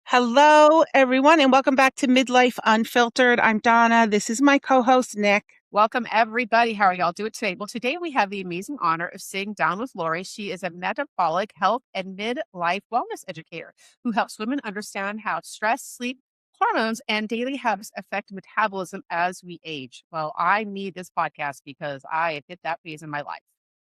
Hello, everyone, and welcome back to Midlife Unfiltered. I'm Donna. This is my co-host, Nick. Welcome, everybody. How are y'all doing today? Well, today we have the amazing honor of sitting down with Lorie. She is a metabolic health and midlife wellness educator who helps women understand how stress, sleep, hormones, and daily habits affect metabolism as we age. Well, I need this podcast because I have hit that phase in my life.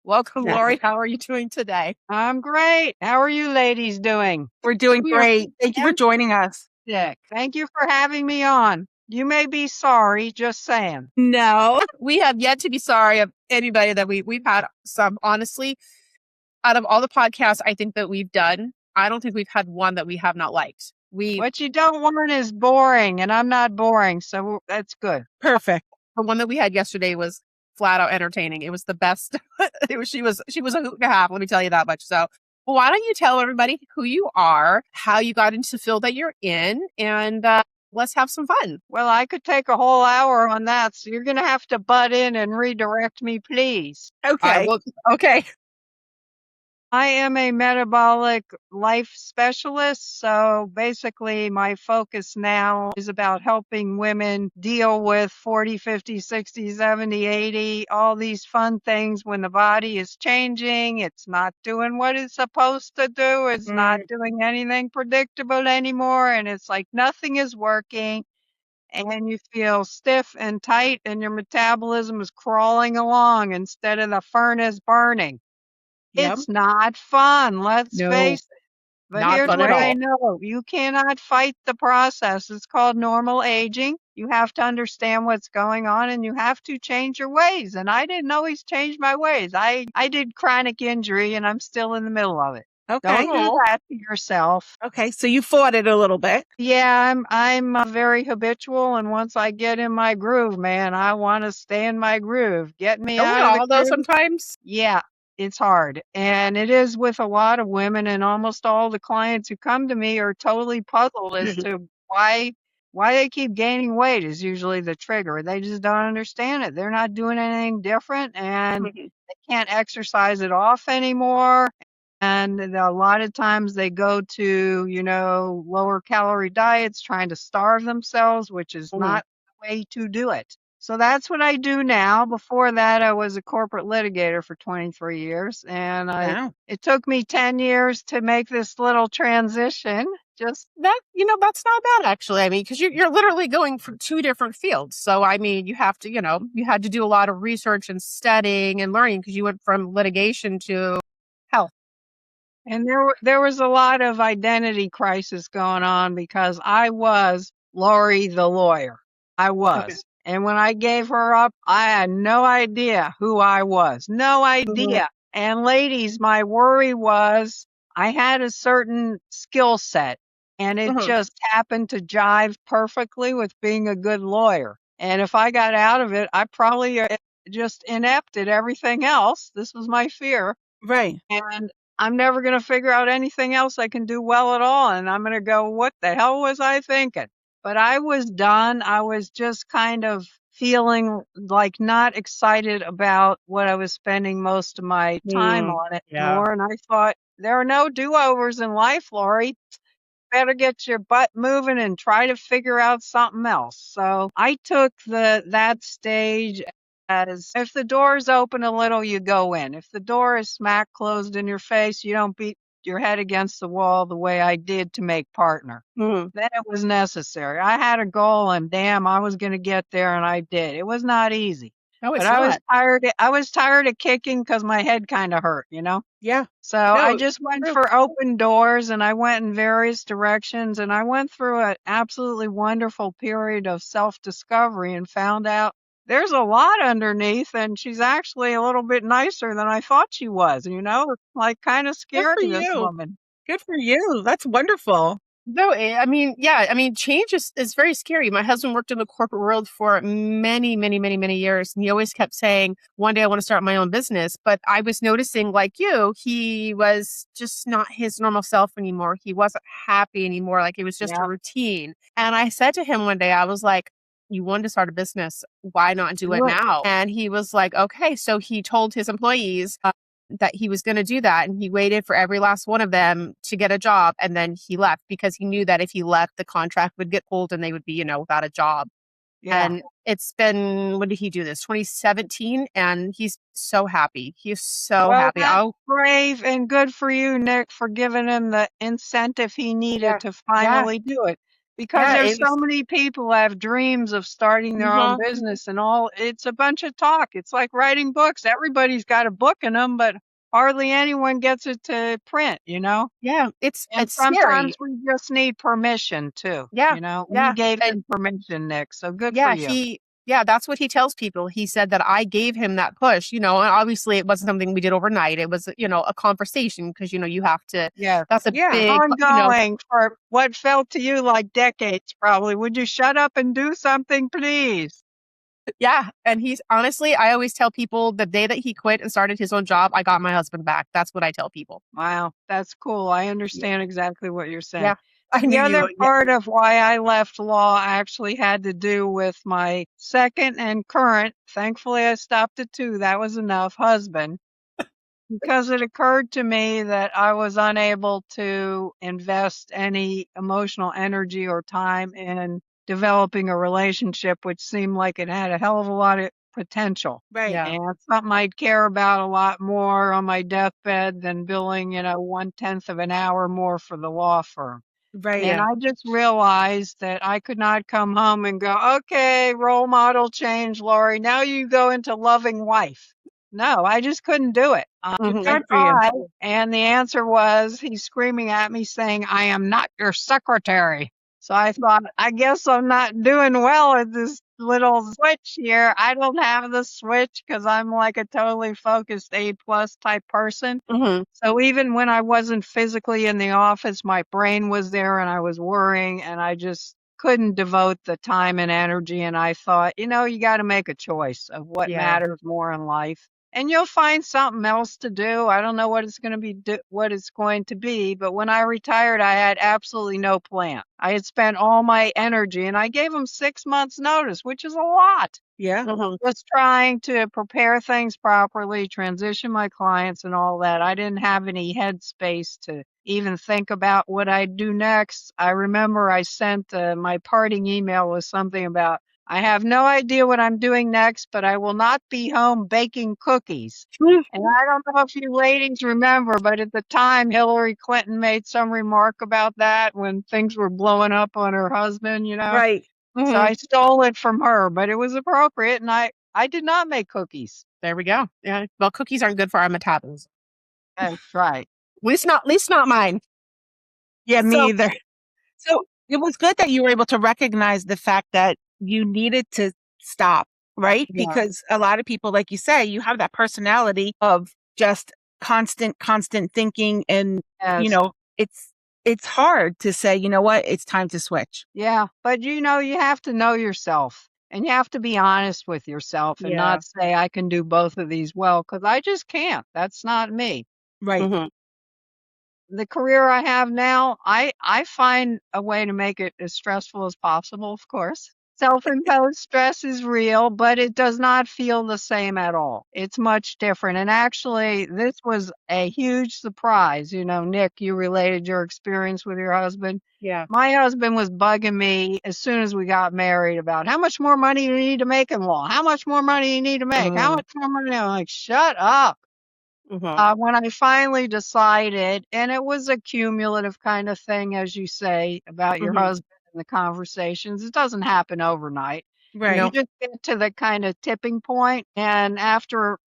Welcome, Yeah. Lorie. How are you doing today? I'm great. How are you ladies doing? We're doing We are great. Thank you for joining us. Fantastic. Thank you for having me on. You may be sorry, just saying. No. We have yet to be sorry of anybody that we've had some, honestly, out of all the podcasts I think that we've done, I don't think we've had one that we have not liked. What you don't want is boring, and I'm not boring, so that's good. Perfect. The one that we had yesterday was flat out entertaining. It was the best. She was a hoot and a half, let me tell you that much. So why don't you tell everybody who you are, how you got into the field that you're in, and let's have some fun. Well, I could take a whole hour on that, so you're going to have to butt in and redirect me, please. Okay. Okay. I am a metabolic life specialist. So basically, my focus now is about helping women deal with 40, 50, 60, 70, 80, all these fun things when the body is changing. It's not doing what it's supposed to do. It's not doing anything predictable anymore. And it's like nothing is working. And you feel stiff and tight, and your metabolism is crawling along instead of the furnace burning. Yep. It's not fun, let's No, face it. But not here's fun what at I all. know. You cannot fight the process. It's called normal aging. You have to understand what's going on, and you have to change your ways. And I didn't always change my ways. I did chronic injury, and I'm still in the middle of it. Okay. Don't do that to yourself. Okay. So you fought it a little bit. Yeah, I'm very habitual, and once I get in my groove, man, I want to stay in my groove. Get me Don't we out of the all, though, groove. sometimes? Yeah, it's hard. And it is with a lot of women, and almost all the clients who come to me are totally puzzled as to why they keep gaining weight is usually the trigger. They just don't understand it. They're not doing anything different, and they can't exercise it off anymore. And a lot of times they go to, lower calorie diets, trying to starve themselves, which is not the way to do it. So that's what I do now. Before that, I was a corporate litigator for 23 years, and Wow. it took me 10 years to make this little transition. That's not bad, actually. I mean, because you're literally going from two different fields. So, I mean, you have to, you had to do a lot of research and studying and learning because you went from litigation to health. And there was a lot of identity crisis going on because I was Lorie the lawyer. I was. And when I gave her up, I had no idea who I was. No idea. And ladies, my worry was I had a certain skill set, and it just happened to jive perfectly with being a good lawyer. And if I got out of it, I probably just inept at everything else. This was my fear. Right. And I'm never going to figure out anything else I can do well at all. And I'm going to go, what the hell was I thinking? But I was done. I was just kind of feeling like not excited about what I was spending most of my time on it anymore. And I thought, there are no do-overs in life, Lorie. Better get your butt moving and try to figure out something else. So I took that stage as if the door's open a little, you go in. If the door is smack closed in your face, you don't beat your head against the wall the way I did to make partner. Then it was necessary. I had a goal, and damn, I was going to get there, and I did. It was not easy. No, it's But not. I was tired of kicking because my head kind of hurt, Yeah. So I just went for open doors, and I went in various directions, and I went through an absolutely wonderful period of self-discovery and found out there's a lot underneath, and she's actually a little bit nicer than I thought she was, It's like kind of Good for scary, this you. woman. Good for you. That's wonderful. No, I mean, change is very scary. My husband worked in the corporate world for many, many, many, many years. And he always kept saying, one day I want to start my own business. But I was noticing, like you, he was just not his normal self anymore. He wasn't happy anymore. Like it was just a routine. And I said to him one day, I was like, you wanted to start a business. Why not do it now? And he was like, okay. So he told his employees, that he was going to do that. And he waited for every last one of them to get a job. And then he left because he knew that if he left, the contract would get pulled and they would be, without a job. Yeah. And it's been, when did he do this? 2017. And he's so happy. He's so Well, happy. that's brave and good for you, Nick, for giving him the incentive he needed to finally do it. Because there's so many people have dreams of starting their own business and all. It's a bunch of talk. It's like writing books. Everybody's got a book in them, but hardly anyone gets it to print, Yeah, And it's sometimes scary. we just need permission too, Yeah, We yeah. gave And him permission, Nick, so good for you. that's what he tells people. He said that I gave him that push, and obviously it wasn't something we did overnight. It was, a conversation because, you have to, Yeah. that's a Yeah. big, Ongoing for what felt to you like decades, probably. Would you shut up and do something, please? yeah. And he's honestly, I always tell people the day that he quit and started his own job, I got my husband back. That's what I tell people. Wow, that's cool. I understand exactly what you're saying. Yeah. I The knew other you. Yeah. part of why I left law actually had to do with my second and current, thankfully I stopped at 2, that was enough, husband, because it occurred to me that I was unable to invest any emotional energy or time in developing a relationship, which seemed like it had a hell of a lot of potential. Right. Yeah. And something I'd care about a lot more on my deathbed than billing, 1/10 of an hour more for the law firm. Right. And I just realized that I could not come home and go, okay, role model change, Lorie. Now you go into loving wife. No, I just couldn't do it. Mhm. I Good for you. tried, and the answer was he's screaming at me saying, I am not your secretary. So I thought, I guess I'm not doing well at this little switch here. I don't have the switch because I'm like a totally focused A+ type person. Mhm. So even when I wasn't physically in the office, my brain was there and I was worrying and I just couldn't devote the time and energy. And I thought, you got to make a choice of what Yeah. matters more in life. And you'll find something else to do. I don't know what it's going to be, but when I retired, I had absolutely no plan. I had spent all my energy and I gave them 6 months notice, which is a lot. Yeah. Mhm. Was trying to prepare things properly, transition my clients and all that. I didn't have any headspace to even think about what I'd do next. I remember I sent my parting email with something about, I have no idea what I'm doing next, but I will not be home baking cookies. And I don't know if you ladies remember, but at the time, Hillary Clinton made some remark about that when things were blowing up on her husband, Right. So I stole it from her, but it was appropriate, and I did not make cookies. There we go. Yeah. Well, cookies aren't good for our metabolism. That's right. At least not mine. Yeah, me So- either. So it was good that you were able to recognize the fact that you needed to stop, right? Yeah. Because a lot of people, like you say, you have that personality of just constant thinking. And, Yes. it's hard to say, you know what, it's time to switch. Yeah, but you have to know yourself, and you have to be honest with yourself and Yeah. not say, I can do both of these well, because I just can't. That's not me. Right. Mhm. The career I have now, I find a way to make it as stressful as possible, of course. Self-imposed stress is real, but it does not feel the same at all. It's much different. And actually, this was a huge surprise. Nick, you related your experience with your husband. Yeah. My husband was bugging me as soon as we got married about how much more money you need to make in law, how much more money you need to make, how much more money. I'm like, shut up. When I finally decided, and it was a cumulative kind of thing, as you say, about your husband and the conversations, it doesn't happen overnight. Right. You just get to the kind of tipping point, and after,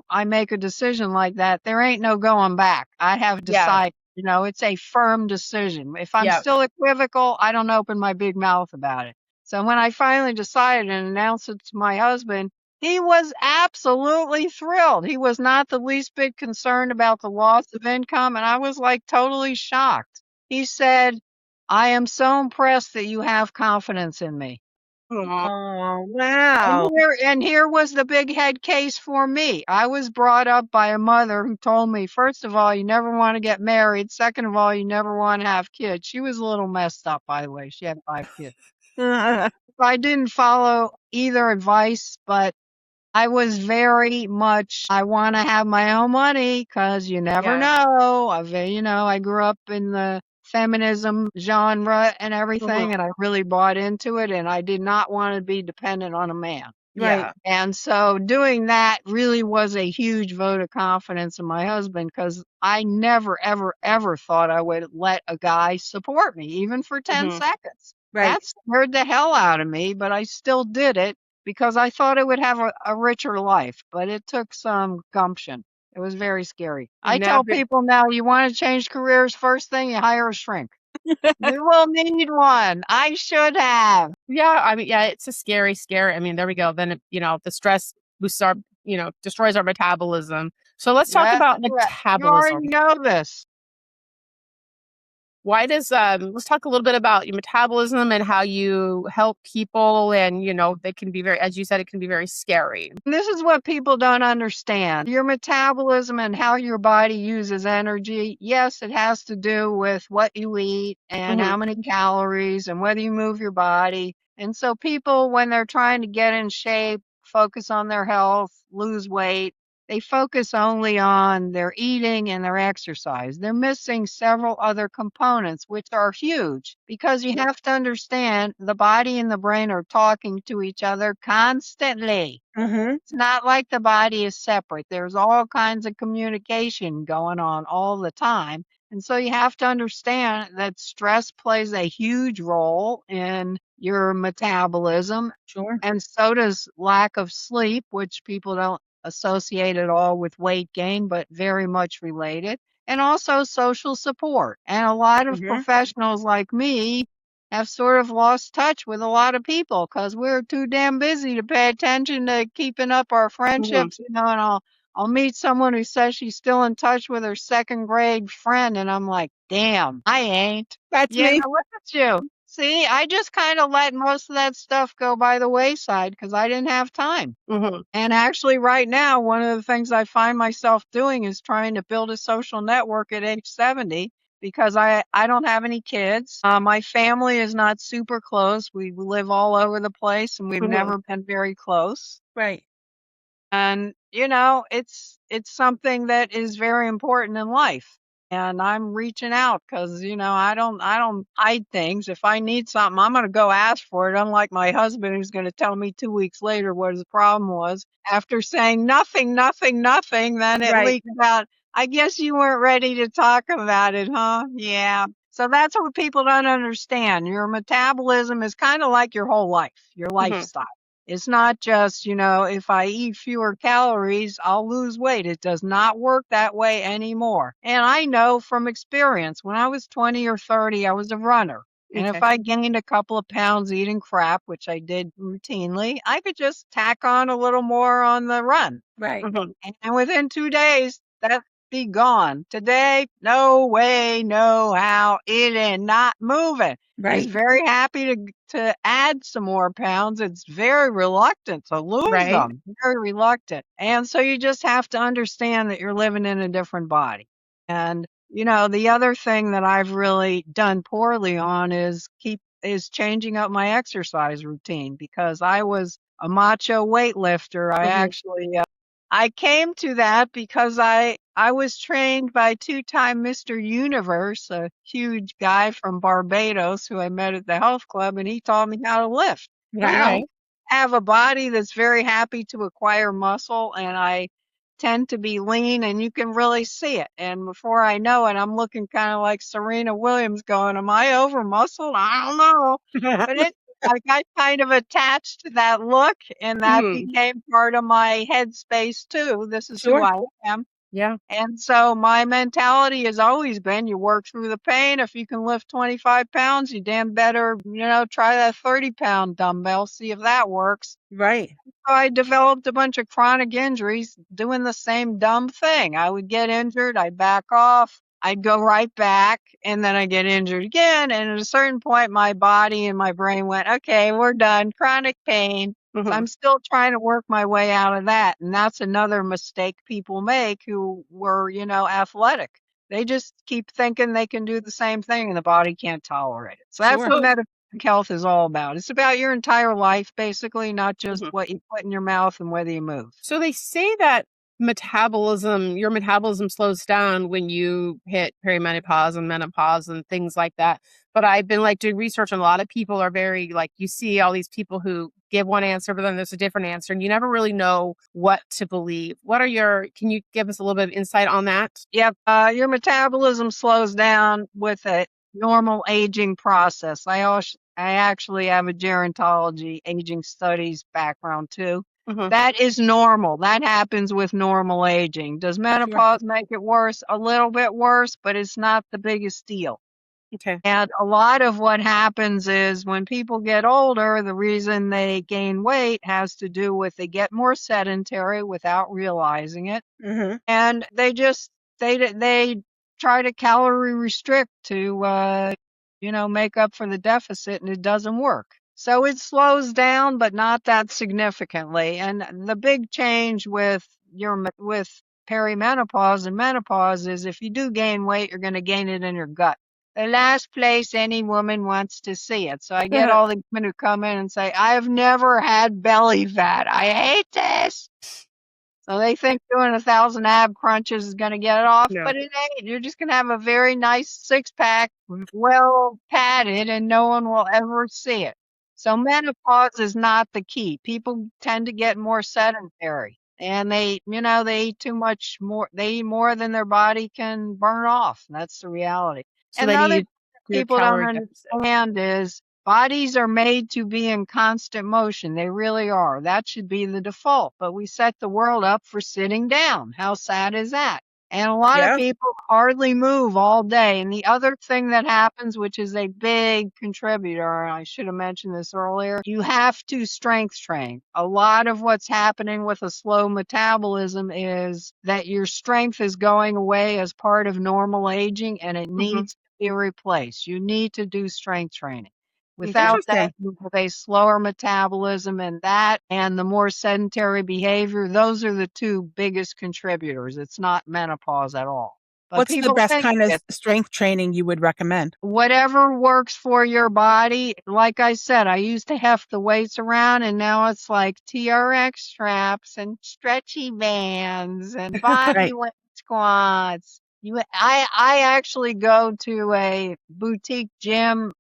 I make a decision like that, there ain't no going back. I have decided, it's a firm decision. If I'm still equivocal, I don't open my big mouth about it. So when I finally decided and announced it to my husband, he was absolutely thrilled. He was not the least bit concerned about the loss of income, and I was like totally shocked. He said, I am so impressed that you have confidence in me. Oh, wow. And here was the big head case for me. I was brought up by a mother who told me, first of all, you never want to get married. Second of all, you never want to have kids. She was a little messed up, by the way. She had 5 kids. I didn't follow either advice, but I was very much, I want to have my own money because you never know. I grew up in the feminism genre and everything, and I really bought into it, and I did not want to be dependent on a man. Right. Yeah. And so doing that really was a huge vote of confidence in my husband because I never, ever, ever thought I would let a guy support me, even for 10 seconds. Right. That scared the hell out of me, but I still did it because I thought it would have a richer life, but it took some gumption. It was very scary. I tell Never. people now, you want to change careers, first thing you hire a shrink. You will need one. I should have. Yeah, I mean, yeah, it's a scary. I mean, there we go. Then, the stress boosts our, destroys our metabolism. So let's talk Yeah, about you already metabolism. know this. Why does, let's talk a little bit about your metabolism and how you help people. And, they can be very, as you said, it can be very scary. This is what people don't understand. Your metabolism and how your body uses energy. Yes, it has to do with what you eat and how many calories and whether you move your body. And so people, when they're trying to get in shape, focus on their health, lose weight, they focus only on their eating and their exercise. They're missing several other components, which are huge because you have to understand the body and the brain are talking to each other constantly. Mm-hmm. It's not like the body is separate. There's all kinds of communication going on all the time. And so you have to understand that stress plays a huge role in your metabolism. Sure. And so does lack of sleep, which people don't associate at all with weight gain, but very much related. And also social support. And a lot of Mm-hmm. professionals like me have sort of lost touch with a lot of people because we're too damn busy to pay attention to keeping up our friendships, and I'll meet someone who says she's still in touch with her second grade friend, and I'm like, damn, I ain't. That's me. Look at you. See, I just kind of let most of that stuff go by the wayside because I didn't have time. And actually, right now, one of the things I find myself doing is trying to build a social network at age 70 because I don't have any kids. My family is not super close. We live all over the place and we've never been very close. Right. And, it's something that is very important in life. And I'm reaching out because, I don't hide things. If I need something, I'm going to go ask for it. Unlike my husband, who's going to tell me 2 weeks later what his problem was. After saying nothing, nothing, nothing, then it Right. leaked out. I guess you weren't ready to talk about it, huh? Yeah. So that's what people don't understand. Your metabolism is kind of like your whole life, your lifestyle. It's not just, if I eat fewer calories, I'll lose weight. It does not work that way anymore. And I know from experience, when I was 20 or 30, I was a runner. And if Okay. I gained a couple of pounds eating crap, which I did routinely, I could just tack on a little more on the run. Right. And within 2 days, that'd be gone. Today, no way, no how. It ain't not moving. It's Right. very happy to add some more pounds. It's very reluctant to lose Right. them. Very reluctant. And so you just have to understand that you're living in a different body. And the other thing that I've really done poorly on is changing up my exercise routine because I was a macho weightlifter. I came to that because I was trained by two-time Mr. Universe, a huge guy from Barbados who I met at the health club, and he taught me how to lift. Wow. I have a body that's very happy to acquire muscle, and I tend to be lean, and you can really see it. And before I know it, I'm looking kind of like Serena Williams going, am I over muscled? I don't know. But I got kind of attached to that look, and that became part of my headspace too. This is who Sure. I am. Yeah. And so my mentality has always been you work through the pain. If you can lift 25 pounds, you damn better, try that 30-pound dumbbell, see if that works. Right. So I developed a bunch of chronic injuries doing the same dumb thing. I would get injured, I'd back off, I'd go right back, and then I get injured again. And at a certain point, my body and my brain went, okay, we're done. Chronic pain. So I'm still trying to work my way out of that. And that's another mistake people make who were, athletic. They just keep thinking they can do the same thing and the body can't tolerate it. So that's Sure. what health is all about. It's about your entire life, basically, not just Mhm. what you put in your mouth and whether you move. So they say that your metabolism slows down when you hit perimenopause and menopause and things like that. But I've been like doing research, and a lot of people are very like, you see all these people who give one answer, but then there's a different answer, and you never really know what to believe. Can you give us a little bit of insight on that? Yep, your metabolism slows down with a normal aging process. I actually have a gerontology aging studies background too. Hmm. That is normal. That happens with normal aging. Does Sure. menopause make it worse? A little bit worse, but it's not the biggest deal. Okay. And a lot of what happens is when people get older, the reason they gain weight has to do with they get more sedentary without realizing it. Hmm. And they try to calorie restrict to make up for the deficit, and it doesn't work. So it slows down, but not that significantly. And the big change with with perimenopause and menopause is if you do gain weight, you're going to gain it in your gut. The last place any woman wants to see it. So I get all the women who come in and say, I have never had belly fat. I hate this. So they think doing 1,000 ab crunches is going to get it off, No. but it ain't. You're just going to have a very nice six pack, well padded, and no one will ever see it. So menopause is not the key. People tend to get more sedentary, and they eat too much more. They eat more than their body can burn off. That's the reality. So And they the other need thing to do a people don't calorie deficit. understand is bodies are made to be in constant motion. They really are. That should be the default. But we set the world up for sitting down. How sad is that? And a lot of Yeah. people hardly move all day. And the other thing that happens, which is a big contributor, and I should have mentioned this earlier, you have to strength train. A lot of what's happening with a slow metabolism is that your strength is going away as part of normal aging, and it Hmm. needs to be replaced. You need to do strength training. Without that, Interesting. you have a slower metabolism, and the more sedentary behavior, those are the two biggest contributors. It's not menopause at all. But What's the people best think kind of it. strength training you would recommend? Whatever works for your body. Like I said, I used to heft the weights around, and now it's like TRX straps and stretchy bands and body Right. weight squats. I actually go to a boutique gym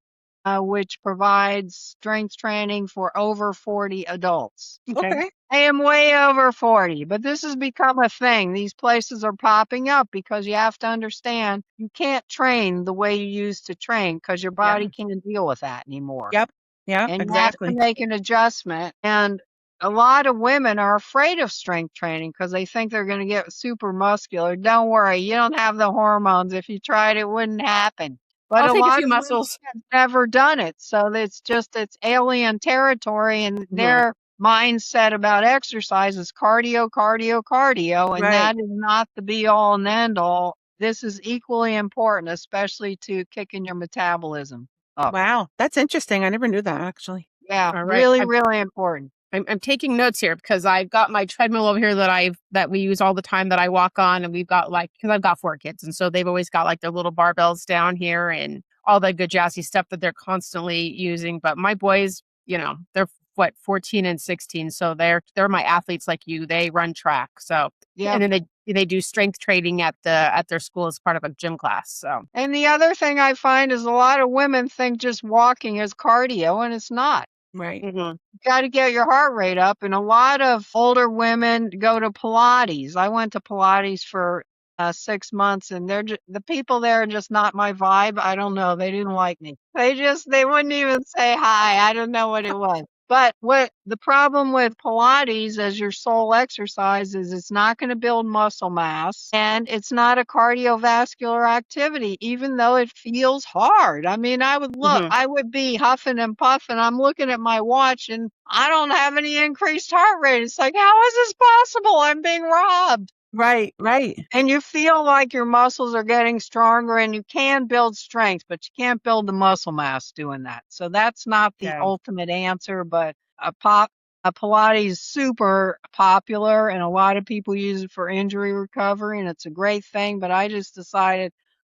which provides strength training for over 40 adults. Okay. Okay. I am way over 40, but this has become a thing. These places are popping up because you have to understand you can't train the way you used to train because your Yeah. body can't deal with that anymore. Yep. Yeah, And you have to exactly. make an adjustment. And a lot of women are afraid of strength training because they think they're going to get super muscular. Don't worry, you don't have the hormones. If you tried, it wouldn't happen. But I'll a take a lot few of women muscles. have never done it. So it's alien territory, and Hmm. their mindset about exercise is cardio, cardio, cardio. And Right. that is not the be all and end all. This is equally important, especially to kicking your metabolism up. Wow. That's interesting. I never knew that actually. Yeah, All right. really, really important. I'm taking notes here because I've got my treadmill over here that we use all the time that I walk on, and we've got because I've got 4 kids, and so they've always got like their little barbells down here and all that good jazzy stuff that they're constantly using. But my boys, they're what, 14 and 16, so they're my athletes like you. They run track, so Yeah. and then they do strength training at their school as part of a gym class. So And the other thing I find is a lot of women think just walking is cardio, and it's not. Right. mhm. You got to get your heart rate up, and a lot of older women go to Pilates. I went to Pilates for 6 months, and the people there are just not my vibe. I don't know. They didn't like me. They wouldn't even say hi. I don't know what it was. But what the problem with Pilates as your sole exercise is it's not going to build muscle mass, and it's not a cardiovascular activity, even though it feels hard. I mean, Mhm. I would be huffing and puffing. I'm looking at my watch and I don't have any increased heart rate. It's like, how is this possible? I'm being robbed. Right. Right. And you feel like your muscles are getting stronger, and you can build strength, but you can't build the muscle mass doing that. So that's not the Yeah. ultimate answer, but a Pilates is super popular, and a lot of people use it for injury recovery, and it's a great thing. But I just decided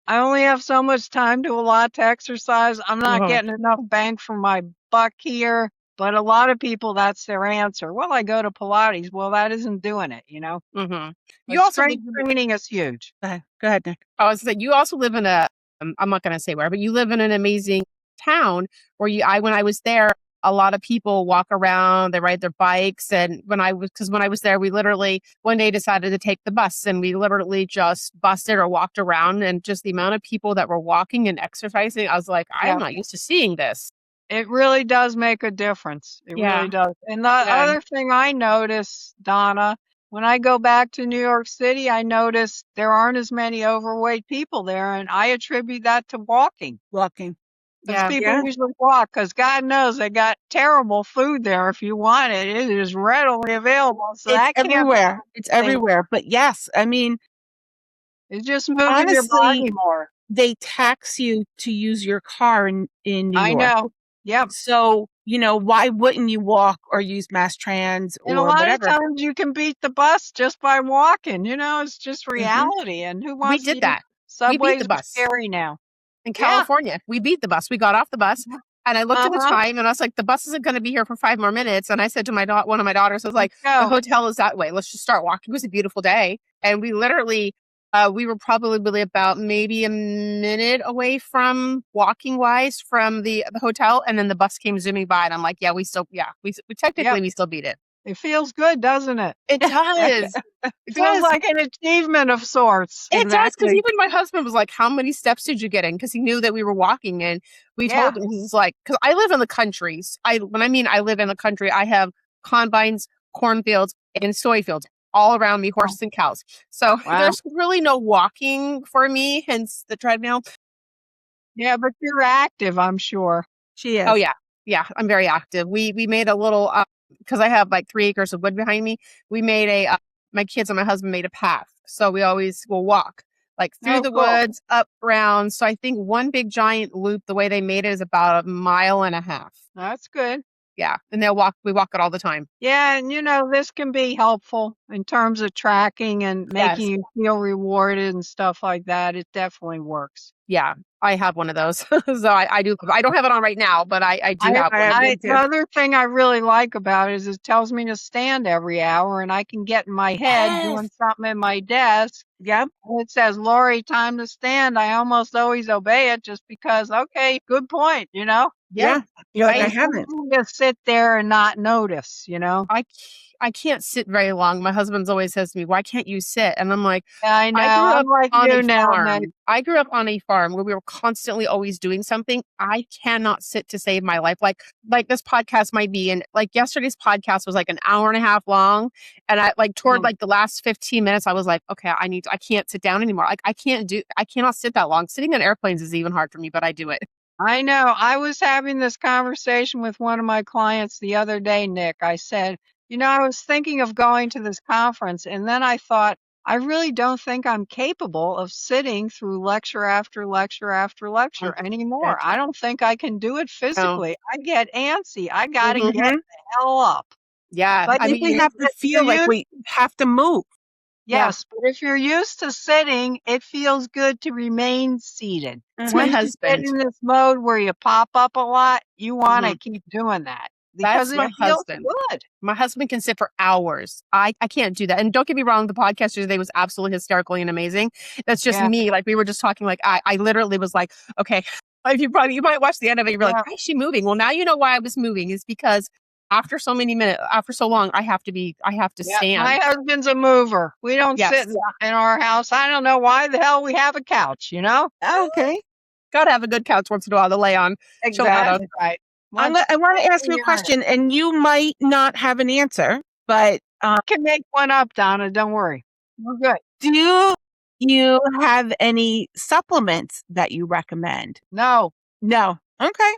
I only have so much time to allot to exercise. I'm not getting enough bang for my buck here. But a lot of people, that's their answer. Well, I go to Pilates. Well, that isn't doing it, you know? Mm-hmm. You But also live strength training is huge. Go ahead, Nick. I was saying you also live in a I'm not going to say where, but you live in an amazing town where when I was there, a lot of people walk around, they ride their bikes. And when I was there, we literally one day decided to take the bus and we literally just busted or walked around, and just the amount of people that were walking and exercising, I was like, I'm not used to seeing this. It really does make a difference. It really does. And the other thing I notice, Donna, when I go back to New York City, I notice there aren't as many overweight people there, and I attribute that to walking. Walking. Because people usually walk, because God knows they got terrible food there. If you want it, it is readily available. So It's that everywhere. It's everywhere. But yes, I mean, it's just moving your honestly, body more. they tax you to use your car in New York. I know. Yep. So, why wouldn't you walk or use mass trans or And a lot whatever? of times you can beat the bus just by walking. It's just reality. And who wants We did that. Subways we beat the bus. Scary now. In California, we beat the bus. We got off the bus, and I looked at the time, and I was like, the bus isn't going to be here for 5 more minutes. And I said to one of my daughters, I was like, the hotel is that way. Let's just start walking. It was a beautiful day. And we literally, we were probably about maybe a minute away from walking wise from the hotel. And then the bus came zooming by, and I'm like, we still beat it. It feels good, doesn't it? It does. It feels like an achievement of sorts. It does, because even my husband was like, how many steps did you get in? Because he knew that we were walking, and we told him, he's like, because I live in the country. I live in the country, I have combines, cornfields, and soy fields all around me, horses and cows. So there's really no walking for me, hence the treadmill. Yeah, but you're active, I'm sure. She is. Oh, yeah. Yeah, I'm very active. We made a little... because I have like 3 acres of wood behind me, we made my kids and my husband made a path. So we always will walk like through the woods, up, around. So I think one big giant loop, the way they made it, is about 1.5 miles. That's good. Yeah. And we walk it all the time. Yeah. And this can be helpful in terms of tracking and making you feel rewarded and stuff like that. It definitely works. Yeah. I have one of those. So I do. I don't have it on right now, but I do have one. The other thing I really like about it is it tells me to stand every hour, and I can get in my head doing something in my desk. Yep. And it says, Lorie, time to stand. I almost always obey it just because, okay, good point, Yeah. You're like, I haven't. Just sit there and not notice, I can't sit very long. My husband's always says to me, why can't you sit? And I'm like, I know. I grew up on a farm where we were constantly always doing something. I cannot sit to save my life. Like this podcast might be, and like yesterday's podcast was like 1.5 hours long. And I toward the last 15 minutes, I was like, okay, I can't sit down anymore. Like I cannot sit that long. Sitting on airplanes is even hard for me, but I do it. I know. I was having this conversation with one of my clients the other day, Nick. I said, I was thinking of going to this conference, and then I thought, I really don't think I'm capable of sitting through lecture after lecture after lecture anymore. I don't think I can do it physically. No. I get antsy. I got to get the hell up. Yeah. But we have to feel like we have to move. Yes, but if you're used to sitting, it feels good to remain seated. That's when my husband. You get in this mode where you pop up a lot, you want to keep doing that. Because That's my husband. Good. My husband can sit for hours. I can't do that. And don't get me wrong, the podcast today was absolutely hysterical and amazing. That's just me. Like we were just talking, like I literally was like, okay, like you might watch the end of it, you're like, why is she moving? Well, now you know why I was moving, is because after so long, I have to stand. My husband's a mover. We don't sit in our house. I don't know why the hell we have a couch, Okay. Gotta have a good couch once in a while to lay on. Exactly. Right. I want to ask you a question, and you might not have an answer, but I can make one up, Donna. Don't worry. We're good. Do you have any supplements that you recommend? No. Okay.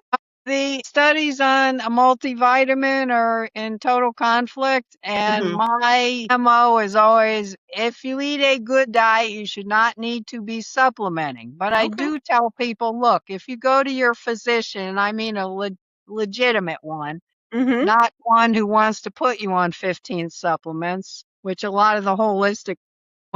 The studies on a multivitamin are in total conflict, and my MO is always, if you eat a good diet, you should not need to be supplementing. But I do tell people, look, if you go to your physician, I mean a legitimate one, not one who wants to put you on 15 supplements, which a lot of the holistic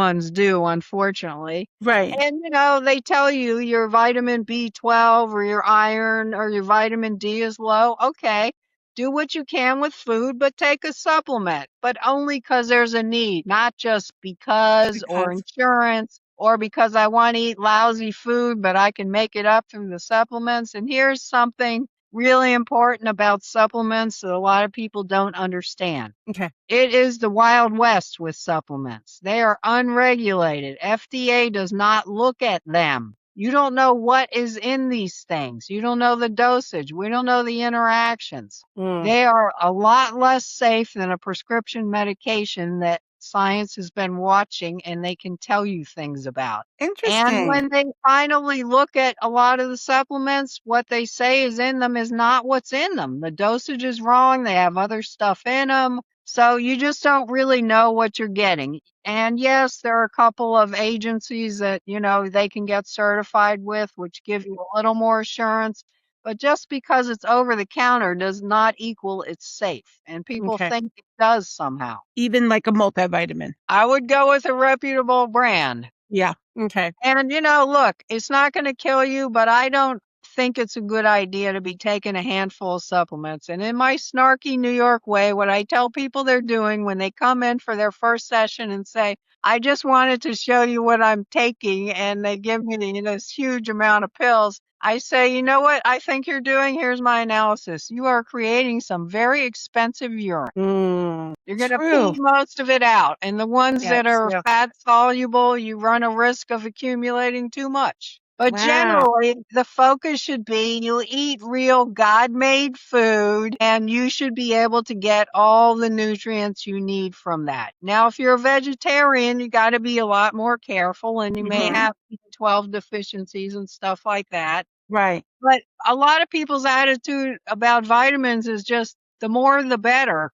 ones do, unfortunately. Right. And, they tell you your vitamin B12 or your iron or your vitamin D is low. Okay. Do what you can with food, but take a supplement, but only because there's a need, not just because or Because insurance or because I want to eat lousy food, but I can make it up through the supplements. And here's something really important about supplements that a lot of people don't understand. Okay. It is the Wild West with supplements. They are unregulated. FDA does not look at them. You don't know what is in these things. You don't know the dosage. We don't know the interactions. Mm, They are a lot less safe than a prescription medication that science has been watching and they can tell you things about. And interesting. when they finally look at a lot of the supplements, what they say is in them is not what's in them. The dosage is wrong. They have other stuff in them. So you just don't really know what you're getting. And yes, there are a couple of agencies that, they can get certified with, which give you a little more assurance. But just because it's over the counter does not equal it's safe. And people okay. think it does somehow. Even like a multivitamin. I would go with a reputable brand. Yeah. Okay. And, look, it's not going to kill you, but I don't think it's a good idea to be taking a handful of supplements. And in my snarky New York way, what I tell people they're doing when they come in for their first session and say, I just wanted to show you what I'm taking, and they give me this huge amount of pills. I say, you know what I think you're doing? Here's my analysis. You are creating some very expensive urine. You're going to True. pee most of it out. And the ones Yes. that are Yeah. fat soluble, you run a risk of accumulating too much. But Wow. generally, the focus should be you eat real God made food and you should be able to get all the nutrients you need from that. Now, if you're a vegetarian, you got to be a lot more careful and you may Hmm. have B12 deficiencies and stuff like that. Right. But a lot of people's attitude about vitamins is just the more the better,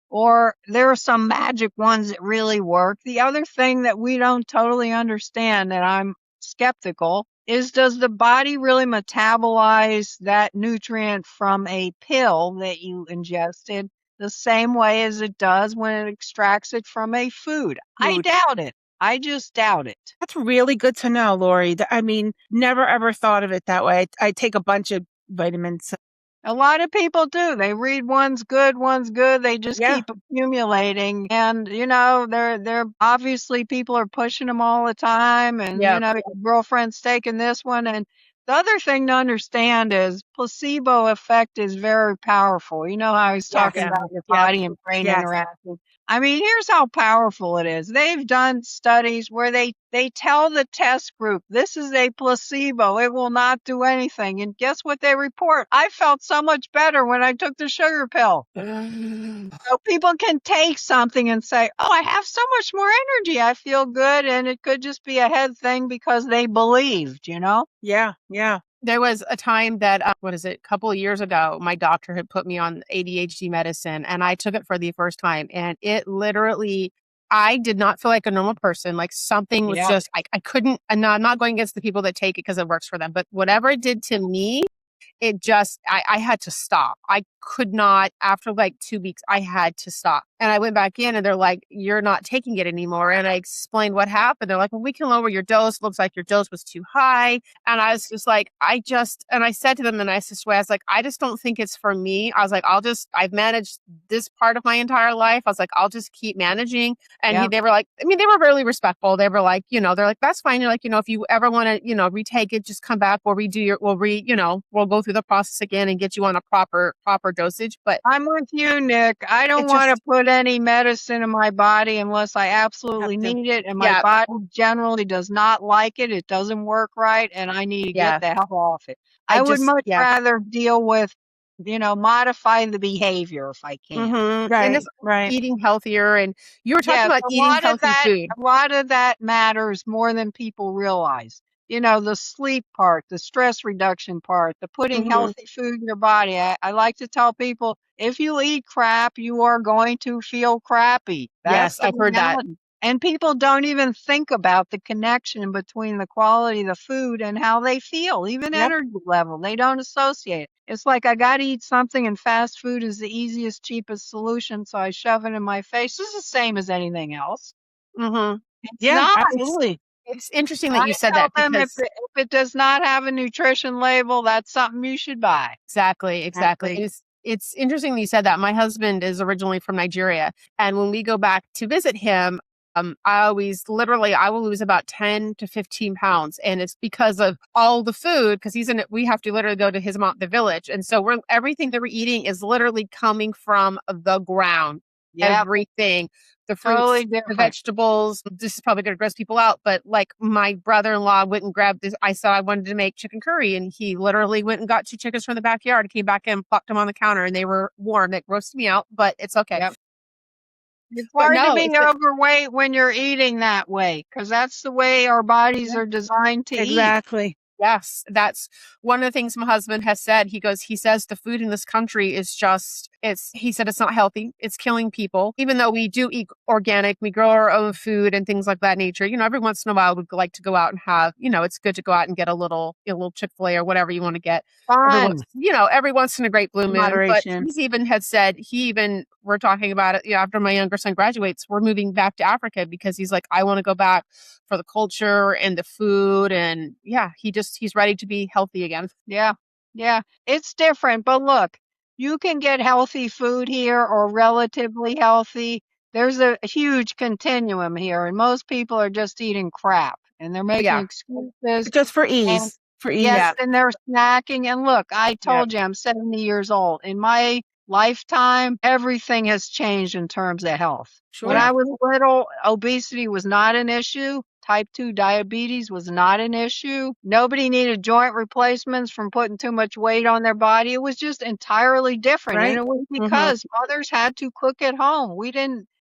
or there are some magic ones that really work. The other thing that we don't totally understand, and I'm skeptical, is does the body really metabolize that nutrient from a pill that you ingested the same way as it does when it extracts it from a food? I Food. doubt it. I just doubt it. That's really good to know, Lorie. I mean, never ever thought of it that way. I take a bunch of vitamins. A lot of people do. They read one's good, one's good. They just Yeah. keep accumulating. And, they're obviously people are pushing them all the time. And, Yeah. your girlfriend's taking this one. And the other thing to understand is placebo effect is very powerful. You know how I was Yes. talking about your Yep. body and brain Yes. interacting. I mean, here's how powerful it is. They've done studies where they tell the test group, this is a placebo. It will not do anything. And guess what they report? I felt so much better when I took the sugar pill. So people can take something and say, oh, I have so much more energy. I feel good. And it could just be a head thing because they believed, Yeah. Yeah. There was a time that, a couple of years ago, my doctor had put me on ADHD medicine and I took it for the first time. And it literally, I did not feel like a normal person. Like something was Yeah. just, I couldn't, and I'm not going against the people that take it because it works for them, but whatever it did to me, it just, I had to stop. I could not, after like 2 weeks, I had to stop. And I went back in and they're like, you're not taking it anymore. And I explained what happened. They're like, well, we can lower your dose. Looks like your dose was too high. And I was just like, and I said to them in the nicest way, I was like, I just don't think it's for me. I was like, I've managed this part of my entire life. I was like, I'll just keep managing. And Yeah. they were like, they were really respectful. They were like, they're like, that's fine. You're like, if you ever want to, retake it, just come back. We'll we'll go through the process again and get you on a proper dosage. But I'm with you, Nick. I don't it want just to put any medicine in my body unless I Have absolutely to. need it. And my yeah, body generally does not like it. It doesn't work right. And I need to get yeah. the hell off it. I I would just much yeah. rather deal with, modify the behavior if I can. And Right. just Right. eating healthier. And you were talking Yes, about eating healthy food. a lot of that matters more than people realize. The sleep part, the stress reduction part, the putting Hmm. healthy food in your body. I like to tell people, if you eat crap, you are going to feel crappy. That's Yes, the I've heard that. reality. And people don't even think about the connection between the quality of the food and how they feel, even Yep. energy level. They don't associate it. It's like I got to eat something, and fast food is the easiest, cheapest solution. So I shove it in my face. It's the same as anything else. Hmm. It's Yeah, not. absolutely. It's interesting that I you said tell that them because if it does not have a nutrition label, that's something you should buy. exactly, exactly. Exactly. It's interesting that you said that. My husband is originally from Nigeria, and when we go back to visit him, I always literally I will lose about 10 to 15 pounds, and it's because of all the food. Because we have to literally go to his mom, the village, and so we're everything that we're eating is literally coming from the ground. Yep, Everything, the fruits, totally the different. vegetables. This is probably going to gross people out, but like my brother-in-law went and grabbed this. I said I wanted to make chicken curry, and he literally went and got 2 chickens from the backyard, came back and plopped them on the counter, and they were warm. That roasted me out, but it's okay. Yep. It's But hard to no, be overweight when you're eating that way because that's the way our bodies yeah. are designed to eat. Exactly. Yes, that's one of the things my husband has said. He says the food in this country is he said it's not healthy. It's killing people. Even though we do eat organic, we grow our own food and things like that nature. Every once in a while we'd like to go out and have, it's good to go out and get a little Chick-fil-A or whatever you want to get. Fun. Every once in a great blue In moon. But moderation. he's even had said, we're talking about it, after my younger son graduates, we're moving back to Africa because he's like, I want to go back for the culture and the food. And yeah, he's ready to be healthy again. Yeah. Yeah. It's different. But look, you can get healthy food here or relatively healthy. There's a huge continuum here, and most people are just eating crap and they're making Yeah. excuses. Just for And ease. For yes, ease. Yeah. and they're snacking. And look, I Yeah. told you I'm 70 years old. In my lifetime, everything has changed in terms of health. When Sure. I was little, obesity was not an issue. Type 2 diabetes was not an issue. Nobody needed joint replacements from putting too much weight on their body. It was just entirely different. And Right. it was Mm-hmm. because mothers had to cook at home.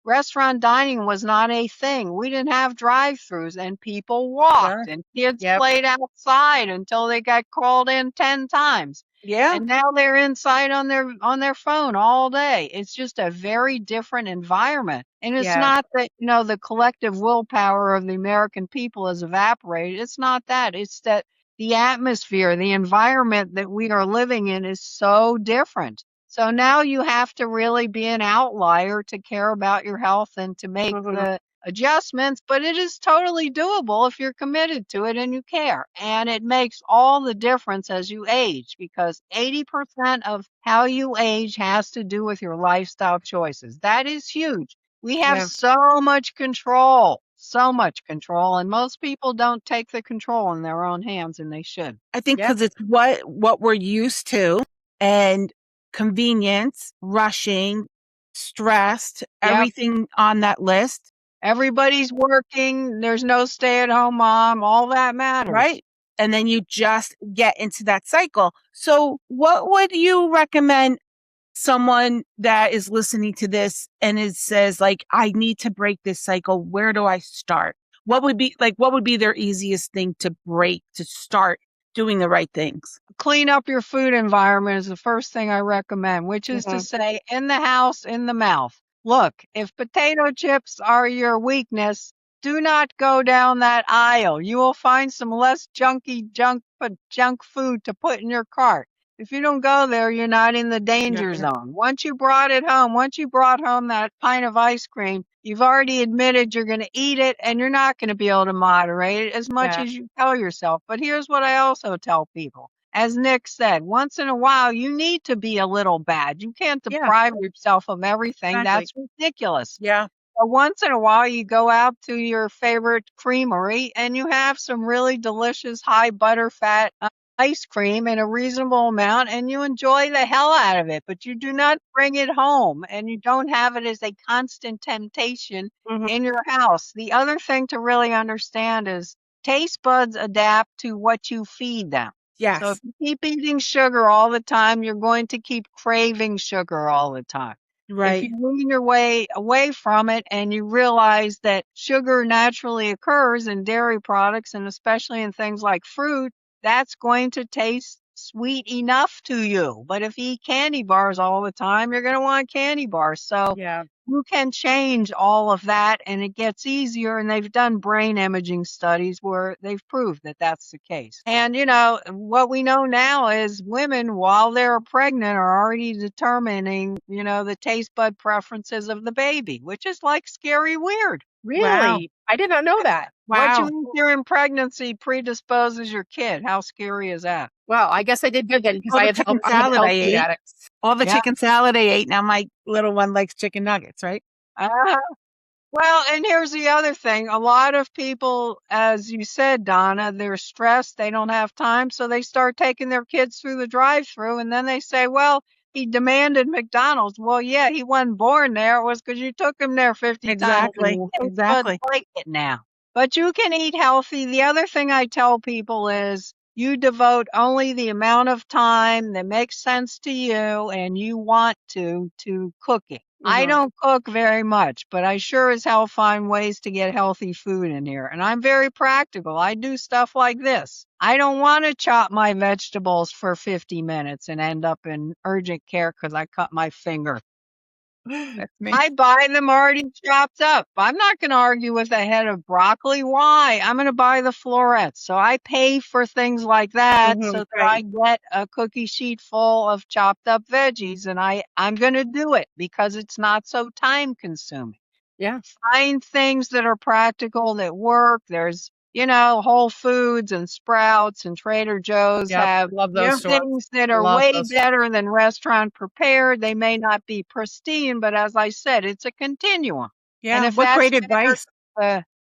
Restaurant dining was not a thing. We didn't have drive-throughs and people walked Sure. and kids Yep. played outside until they got called in 10 times. Yeah. And now they're inside on their phone all day. It's just a very different environment. And it's Yeah. not that, the collective willpower of the American people has evaporated. It's not that. It's that the atmosphere, the environment that we are living in is so different. So now you have to really be an outlier to care about your health and to make Mm-hmm. the adjustments, but it is totally doable if you're committed to it and you care. And it makes all the difference as you age because 80% of how you age has to do with your lifestyle choices. That is huge. We have Yeah. so much control, and most people don't take the control in their own hands, and they should. I think Yeah. because it's what we're used to, and convenience, rushing, stressed, Yep. everything on that list, Everybody's working. There's no stay-at-home mom. All that matters. right? And then you just get into that cycle. So what would you recommend someone that is listening to this and it says like, I need to break this cycle? Where do I start? What would be their easiest thing to break to start doing the right things? Clean up your food environment is the first thing I recommend, which is to Mm-hmm. say in the house, in the mouth. Look, if potato chips are your weakness, do not go down that aisle. You will find some less junk food to put in your cart. If you don't go there, you're not in the danger Right. zone. Once you brought home that pint of ice cream, you've already admitted you're going to eat it and you're not going to be able to moderate it as much Yeah. as you tell yourself. But here's what I also tell people. As Nick said, once in a while, you need to be a little bad. You can't Yeah. deprive yourself of everything. Exactly. That's ridiculous. Yeah. But once in a while, you go out to your favorite creamery and you have some really delicious high butter fat ice cream in a reasonable amount and you enjoy the hell out of it, but you do not bring it home and you don't have it as a constant temptation Mm-hmm. in your house. The other thing to really understand is taste buds adapt to what you feed them. So if Yes. you keep eating sugar all the time, you're going to keep craving sugar all the time. If Right. you wean your way away from it and you realize that sugar naturally occurs in dairy products and especially in things like fruit, that's going to taste sweet enough to you. But if you eat candy bars all the time, you're going to want candy bars. So Yeah. you can change all of that and it gets easier. And they've done brain imaging studies where they've proved that that's the case. And, what we know now is women, while they're pregnant, are already determining, the taste bud preferences of the baby, which is like scary weird. Wow. Really? I did not know that. What you Wow. eat during pregnancy predisposes your kid. How scary is that? Well, I guess I did good then because All I the have chicken I have salad I health food ate. addicts. All the Yeah. chicken salad I ate. Now my little one likes chicken nuggets, right? Uh, well, and here's the other thing. A lot of people, as you said, Donna, they're stressed. They don't have time. So they start taking their kids through the drive-through and then they say, well, he demanded McDonald's. Well, yeah, he wasn't born there. It was because you took him there 50 times a Exactly. day. But Exactly. like it now. But you can eat healthy. The other thing I tell people is you devote only the amount of time that makes sense to you and you want to cooking. I Mhm. don't cook very much, but I sure as hell find ways to get healthy food in here. And I'm very practical. I do stuff like this. I don't want to chop my vegetables for 50 minutes and end up in urgent care because I cut my finger. That's me. I buy them already chopped up. I'm not going to argue with a head of broccoli. Why? I'm going to buy the florets. So I pay for things like that so Mhm. that Right. I get a cookie sheet full of chopped up veggies. And I'm going to do it because it's not so time consuming. Yeah. Find things that are practical that work. There's, Whole Foods and Sprouts and Trader Joe's Yep. have Love Yeah. those stores. things that are Love way those. better than restaurant prepared. They may not be pristine, but as I said, it's a continuum. And Yeah. if What that's great advice.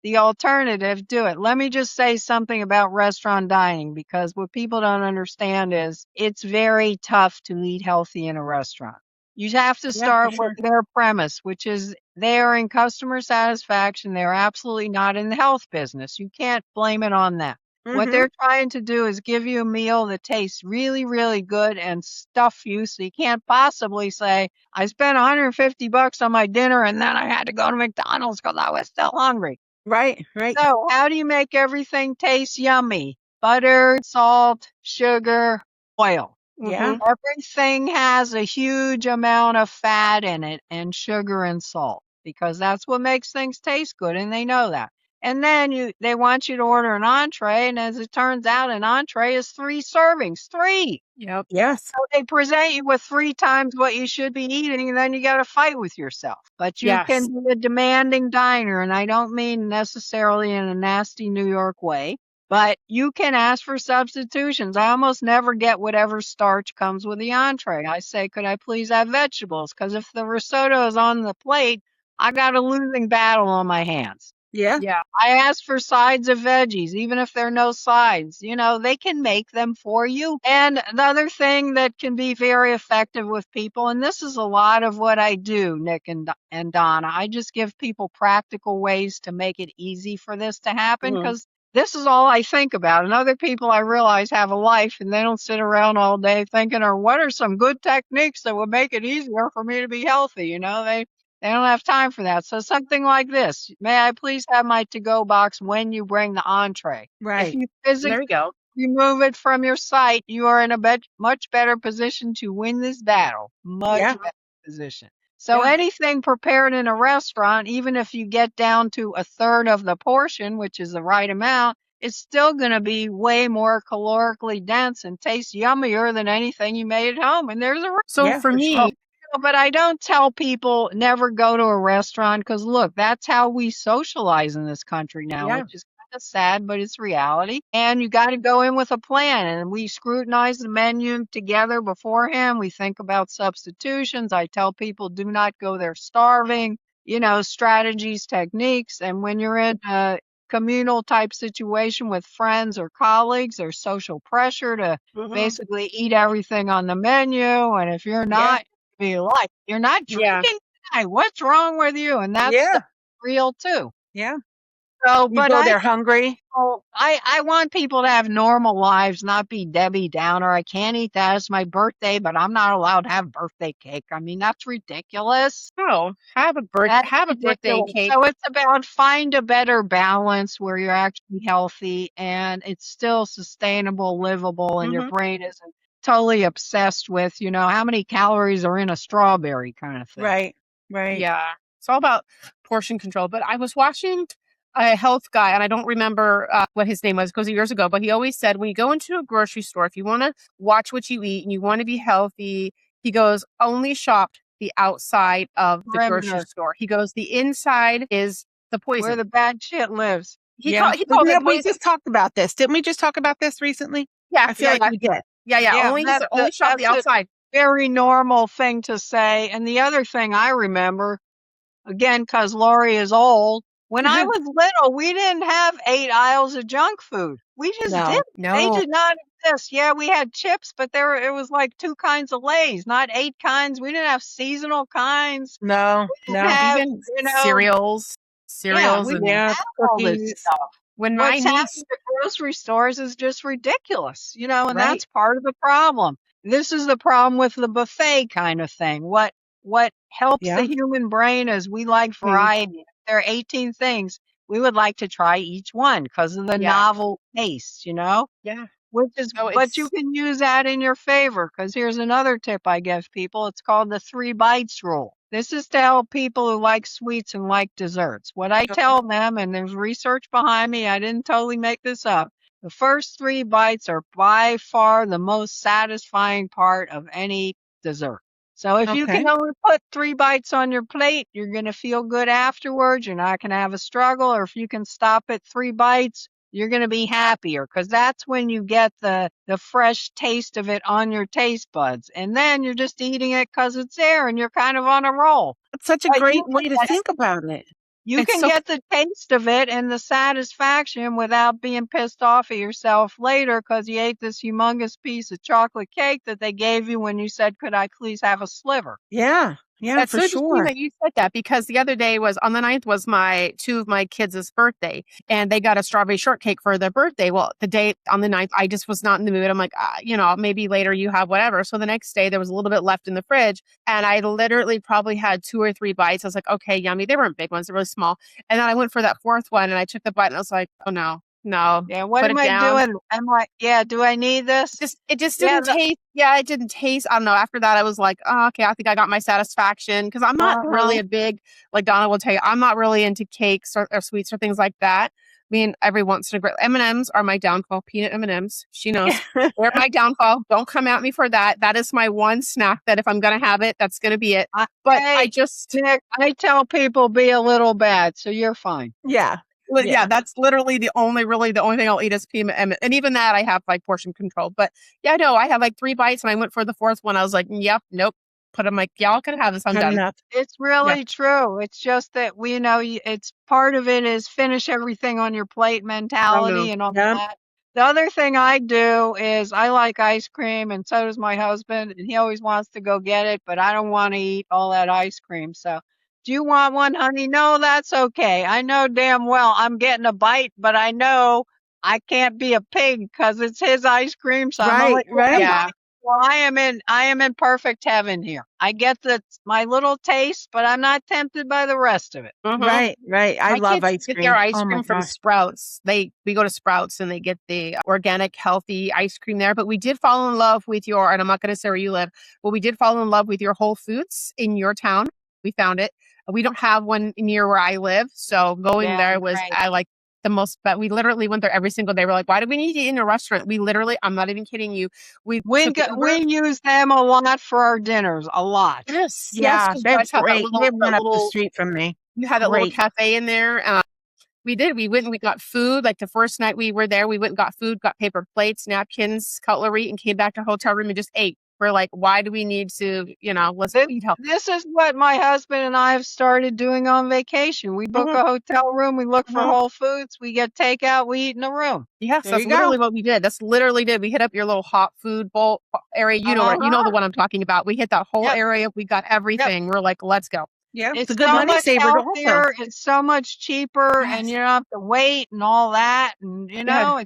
the alternative, do it. Let me just say something about restaurant dining because what people don't understand is it's very tough to eat healthy in a restaurant. You have to Yeah, for start with sure. their premise, which is they are in customer satisfaction. They're absolutely not in the health business. You can't blame it on them. What Mm-hmm. they're trying to do is give you a meal that tastes really, really good and stuff you so you can't possibly say, I spent $150 on my dinner and then I had to go to McDonald's because I was still hungry. Right. Right. So, how do you make everything taste yummy? Butter, salt, sugar, oil. Yeah. Mhm. Everything has a huge amount of fat in it and sugar and salt because that's what makes things taste good and they know that. And then they want you to order an entree and as it turns out an entree is 3 servings. 3. Yep. Yes. So they present you with 3 times what you should be eating, and then you gotta fight with yourself. But you can Yes. be a demanding diner, and I don't mean necessarily in a nasty New York way, but you can ask for substitutions. I almost never get whatever starch comes with the entree. I say, "Could I please have vegetables?" Because if the risotto is on the plate, I got a losing battle on my hands. Yeah. Yeah. I ask for sides of veggies, even if there are no sides. They can make them for you. And the other thing that can be very effective with people, and this is a lot of what I do, Nick and Donna, I just give people practical ways to make it easy for this to happen Mhm. because this is all I think about. And other people I realize have a life and they don't sit around all day thinking, or what are some good techniques that would make it easier for me to be healthy? They don't have time for that. So something like this. May I please have my to-go box when you bring the entree? If Right. you physically There we go. remove it from your sight, you are in a much better position to win this battle. Much Yeah. better position. So Yeah. anything prepared in a restaurant, even if you get down to a third of the portion, which is the right amount, it's still going to be way more calorically dense and taste yummier than anything you made at home. And there's a So Yeah, for for me, sure. but I don't tell people never go to a restaurant because look, that's how we socialize in this country now, yeah. which is kind of sad, but it's reality. And you got to go in with a plan. And we scrutinize the menu together beforehand. We think about substitutions. I tell people do not go there starving, strategies, techniques. And when you're in a communal type situation with friends or colleagues, there's social pressure to Mhm. basically eat everything on the menu. And if you're Yeah. not, be like, "You're not Yeah. drinking tonight. What's wrong with you?" And that stuff Yeah. is real too. Yeah. So, You but go there hungry. I want people to have normal lives, not be Debbie Downer. I can't eat that. It's my birthday, but I'm not allowed to have birthday cake. I mean, that's ridiculous. Oh, That's have a birthday ridiculous. cake. So it's about find a better balance where you're actually healthy and it's still sustainable, livable, and your Mhm. brain isn't totally obsessed with, how many calories are in a strawberry kind of thing. Right. Right. Yeah. It's all about portion control. But I was watching a health guy, and I don't remember what his name was because years ago, but he always said when you go into a grocery store, if you want to watch what you eat and you want to be healthy, he goes, only shop the outside of the grocery Perimeter. store. He goes, the inside is the where poison. the bad shit lives. Yeah. He called it We poison. just talked about this. Didn't we just talk about this recently? Yeah, I feel yeah, like yeah, we did. yeah. Yeah, Only shop the that's a outside. very normal thing to say. And the other thing I remember, again, because Lorie is old, when I was little, we didn't have 8 aisles of junk food. We just No. didn't. They No, did not exist. Yeah, we had chips, but it was like 2 kinds of Lay's, not 8 kinds. We didn't have seasonal kinds. No. We didn't No. have, even you know, cereals, we didn't and Yeah. have all this Cookies. stuff. when my What's niece, happening at grocery stores is just ridiculous, and Right. that's part of the problem. This is the problem with the buffet kind of thing. What helps the Yeah. human brain is we like Food. variety. If there are 18 things, we would like to try each one because of the yeah, novel taste. yeah. So But you it's can use that in your favor because here's another tip I give people. It's called the 3 bites rule. This is to help people who like sweets and like desserts. What I Okay. tell them, and there's research behind me, I didn't totally make this up. The first 3 bites are by far the most satisfying part of any dessert. So if you can Okay. only put 3 bites on your plate, you're going to feel good afterwards. You're not going to have a struggle. Or if you can stop at 3 bites, you're going to be happier because that's when you get the fresh taste of it on your taste buds. And then you're just eating it because it's there and you're kind of on a roll. It's such a But great way to think about it. you It's can so get the taste of it and the satisfaction without being pissed off at yourself later because you ate this humongous piece of chocolate cake that they gave you when you said, "Could I please have a sliver?" yeah. Yeah, That's for so interesting sure. that you said that, because the other day was on the 9th was two of my kids' birthday, and they got a strawberry shortcake for their birthday. Well, the day on the 9th, I just was not in the mood. I'm like, maybe later you have whatever. So the next day there was a little bit left in the fridge, and I literally probably had 2 or 3 bites. I was like, okay, yummy. They weren't big ones, they're really small. And then I went for that fourth one and I took the bite and I was like, oh no, Yeah, what put am it I down. doing? Do I need this? It just Yeah, didn't taste. Yeah, it didn't taste. I don't know. After that, I was like, oh, okay, I think I got my satisfaction, because I'm not uh-huh. really a big, like Donna will tell you, I'm not really into cakes or sweets or things like that. I mean, every once in a great M&Ms are my downfall. Peanut M&Ms. She knows they're my downfall. Don't come at me for that. That is my one snack that if I'm gonna have it, that's gonna be it. But I Hey, just, Nick, I tell people be a little bad, so you're fine. Yeah. yeah, Yeah. that's literally really the only thing I'll eat is peanut M, and even that I have like portion control. But yeah, no, I had like 3 bites and I went for the fourth one. I was like, yep, nope. Put them like, y'all can have this. I'm Had done. enough. It's Yeah. really true. It's just that it's part of it is finish everything on your plate I know. mentality and all Yep. that. The other thing I do is I like ice cream, and so does my husband, and he always wants to go get it, but I don't want to eat all that ice cream. So, do you want one, honey? No, that's okay. I know damn well I'm getting a bite, but I know I can't be a pig because it's his ice cream, so I'm only Right. getting a Right. Yeah. bite. Well, I am in perfect heaven here. I get my little taste, but I'm not tempted by the rest of it. Mm-hmm. Right. Right. I My love kids ice get their cream. ice Oh my cream from gosh. Sprouts. We go to Sprouts and they get the organic, healthy ice cream there. But we did fall in love with and I'm not going to say where you live, but we did fall in love with your Whole Foods in your town. We found it. We don't have one near where I live. So going Yeah, there was, great. I like the most, but we literally went there every single day. We're like, why do we need to eat in a restaurant? We literally, I'm not even kidding you. We took We Uber. use them a lot for our dinners, a lot. Yes, Yeah. because you They're guys have great. They have one up the street from me. you had that little Great. cafe in there. We did. We went and we got food. Like the first night we were there, we went and got food, got paper plates, napkins, cutlery, and came back to our hotel room and just ate. We're like, why do we need to, let's This, eat healthy? this is what my husband and I have started doing on vacation. We book Mhm, a hotel room, we look for mhm. Whole Foods, we get takeout, we eat in a room. Yes, There that's you go. literally what we did. That's literally did. We hit up your little hot food bowl area. You know the Uh-huh. one I'm talking about. We hit that whole Yep. area. We got Yep. everything. We're like, let's go. Yeah. It's a It's good so money much saver also. healthier, it's so much cheaper, and Yes. you don't have to wait and all that. And Yeah.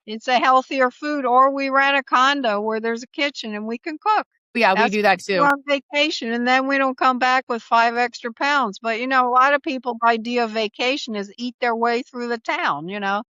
it's a healthier food. Or we rent a condo where there's a kitchen and we can cook. Yeah, we That's do what that we do too. on vacation, and then we don't come back with 5 extra pounds. But a lot of people's idea of vacation is eat their way through the town.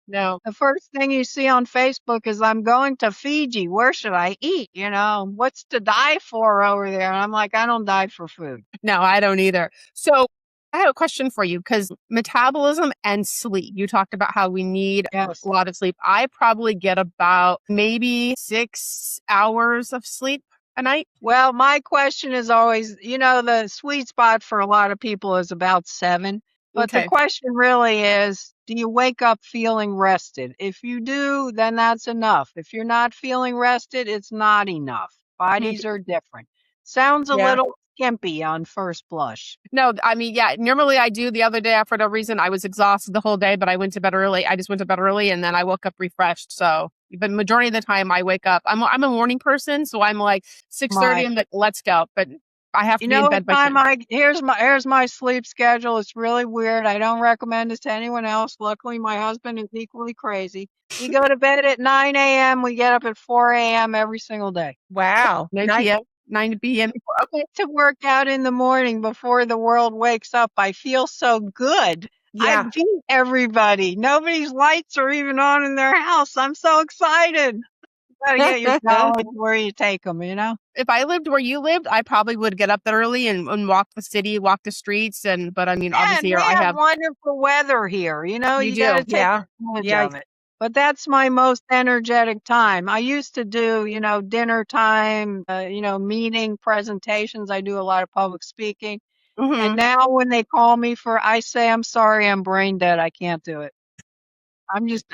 No, The first thing you see on Facebook is I'm going to Fiji. Where should I eat? What's to die for over there? And I'm like, I don't die for food. no, I don't either. So I have a question for you, because metabolism and sleep, you talked about how we need Yes. a lot of sleep. I probably get about maybe 6 hours of sleep a night. Well, my question is always, the sweet spot for a lot of people is about 7. But the Okay. question really is, do you wake up feeling rested? If you do, then that's enough. If you're not feeling rested, it's not enough. Bodies are different. Sounds a Yeah. little skimpy on first blush. No, I mean, yeah, normally I do. The other day, for no reason, I was exhausted the whole day, but I went to bed early. I just went to bed early and then I woke up refreshed. So, but majority of the time I wake up, I'm a morning person. So I'm like 6:30, My I'm like, let's go. But I have You to be in know what bed by time 10. here's my sleep schedule. It's really weird. I don't recommend this to anyone else. Luckily, my husband is equally crazy. We go to bed at 9 a.m. We get up at 4 a.m. every single day. Wow. 9 Nice. p.m., 9 p.m. Okay. To work out in the morning before the world wakes up. I feel so good. I Yeah. beat everybody. Nobody's lights are even on in their house. I'm so excited. You gotta get your dollars where you take them, you know? If I lived where you lived, I probably would get up that early and walk the city, walk the streets. But I mean, Yeah, and obviously here we I have have, wonderful weather here, you you gotta do. take Yeah. advantage Yeah. of it. But that's my most energetic time. I used to do, dinner time, meeting presentations. I do a lot of public speaking. And Hmm. now when they call me I say, I'm sorry, I'm brain dead. I can't do it.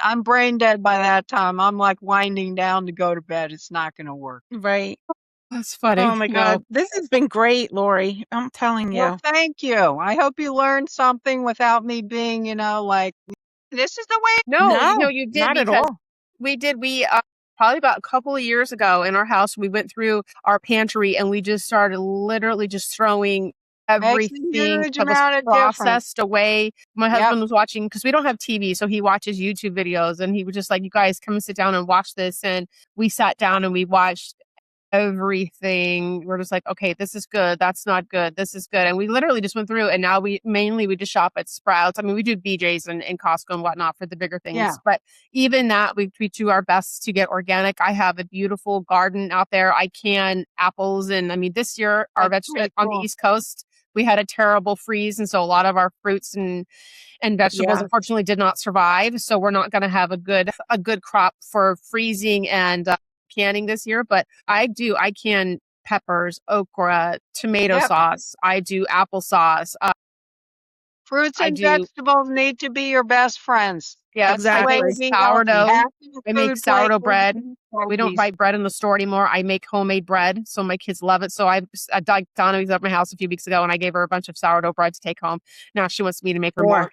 I'm brain dead by that time. I'm like winding down to go to bed. It's not going to work. Right. That's Oh funny. my No. God. This has been great, Lorie. I'm telling Well, you. thank you. I hope you learned something without me being, like, this is the way. No, No, you did not at because all. we did. We probably about a couple of years ago in our house, we went through our pantry and we just started literally just throwing Makes a everything huge that was amount of difference. processed away. My Yep. husband was watching because we don't have TV, so he watches YouTube videos and he was just like, "You guys come and sit down and watch this." And we sat down and we watched everything. We're just like, okay, this is good. That's not good. This is good. And we literally just went through and now we just shop at Sprouts. I mean, we do BJ's and Costco and whatnot for the bigger Yeah. things. But even that, we do our best to get organic. I have a beautiful garden out there. I can apples. And I mean, this year, our That's vegetables really on the cool. East Coast, we had a terrible freeze. And so a lot of our fruits and vegetables Yeah. unfortunately did not survive. So we're not going to have a good crop for freezing and canning this year. But I can peppers, okra, tomato Yep. sauce. I do applesauce. Fruits I and do vegetables need to be your best friends. Yes, That's the I way do to Exactly. be healthy. sourdough. Half of the I make food plate sourdough will bread. be We don't veggies. buy bread in the store anymore. I make homemade bread, so my kids love it. So Donna was at my house a few weeks ago, and I gave her a bunch of sourdough bread to take home. Now she wants me to make her more. More.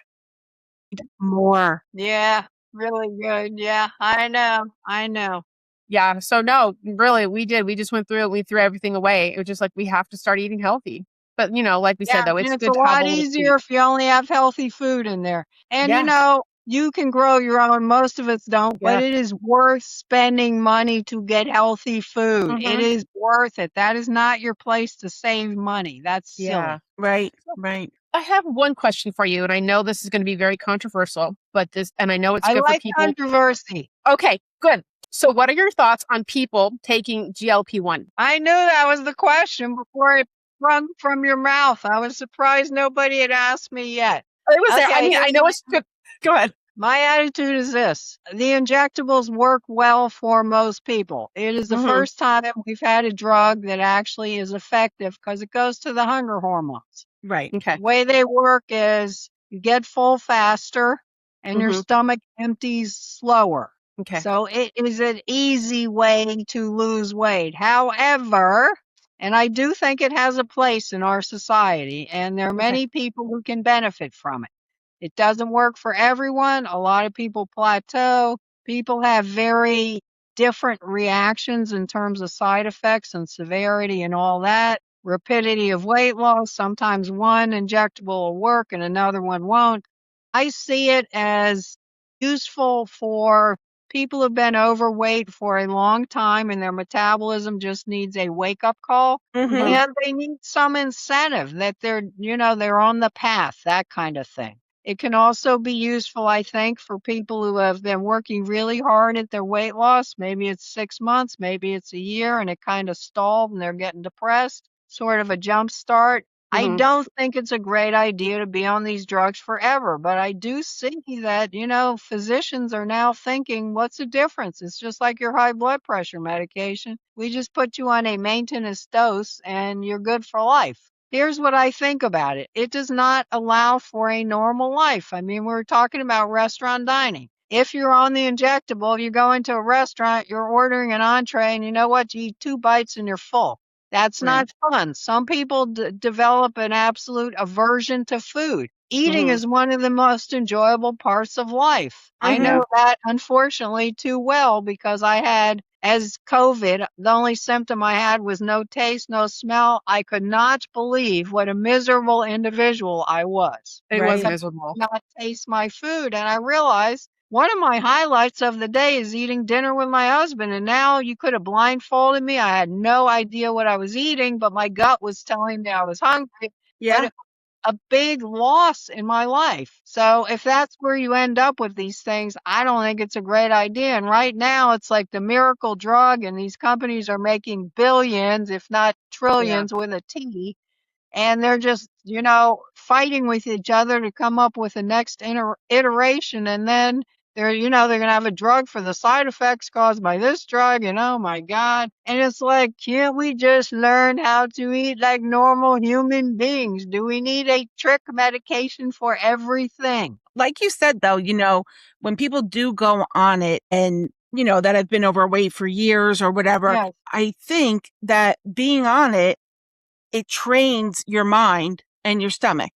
More. Yeah, really good. Yeah, I know. I know. Yeah. So no, really, we did. We just went through it. We threw everything away. It was just like we have to start eating healthy. But like we said, Yeah, though, and it's it's a good to have a lot little treat. easier if you only have healthy food in there. And Yeah. you can grow your own. Most of us don't, but Yeah. it is worth spending money to get healthy food. It Hmm. is worth it. That is not your place to save money. That's Yeah. silly. Right. Right. I have one question for you, and I know this is going to be very controversial, and I know it's I good for like people. controversy. Okay, good. So, what are your thoughts on people taking GLP-1? I knew that was the question before it sprung from your mouth. I was surprised nobody had asked me yet. It was there. I Okay, mean, I know it's good. Go ahead. my attitude is this. The injectables work well for most people. It is the Hmm. first time we've had a drug that actually is effective because it goes to the hunger hormones. Right. The Okay. way they work is you get full faster and your Hmm. stomach empties slower. Okay. So it is an easy way to lose weight. However, and I do think it has a place in our society, and there are Okay. many people who can benefit from it. It doesn't work for everyone. A lot of people plateau. People have very different reactions in terms of side effects and severity and all that. Rapidity of weight loss. Sometimes one injectable will work and another one won't. I see it as useful for people who've been overweight for a long time and their metabolism just needs a wake up call. Mm-hmm. Hmm. And they need some incentive that they're on the path, that kind of thing. It can also be useful, I think, for people who have been working really hard at their weight loss. Maybe it's 6 months, maybe it's a year, and it kind of stalled and they're getting depressed. Sort of a jump start. I Hmm. don't think it's a great idea to be on these drugs forever, but I do see that, physicians are now thinking, what's the difference? It's just like your high blood pressure medication. We just put you on a maintenance dose and you're good for life. Here's what I think about it. It does not allow for a normal life. I mean, we're talking about restaurant dining. If you're on the injectable, you go into a restaurant, you're ordering an entree, and you know what? You eat 2 bites and you're full. That's Right. not fun. Some people develop an absolute aversion to food. Eating Mhm. is one of the most enjoyable parts of life. I Mm-hmm. know that unfortunately too well because I had, as COVID, the only symptom I had was no taste, no smell. I could not believe what a miserable individual I was It was Right. because I miserable. could not taste my food. And I realized one of my highlights of the day is eating dinner with my husband. And now you could have blindfolded me. I had no idea what I was eating, but my gut was telling me I was hungry. But Yeah. a big loss in my life. So if that's where you end up with these things, I don't think it's a great idea. And right now it's like the miracle drug and these companies are making billions, if not Yeah. trillions with a T. And they're just, fighting with each other to come up with the next iteration. And then they're going to have a drug for the side effects caused by this drug. And oh my God. And it's like, can't we just learn how to eat like normal human beings? Do we need a trick medication for everything? Like you said, though, when people do go on it and, that have been overweight for years or whatever, Yes. I think that being on it trains your mind and your stomach.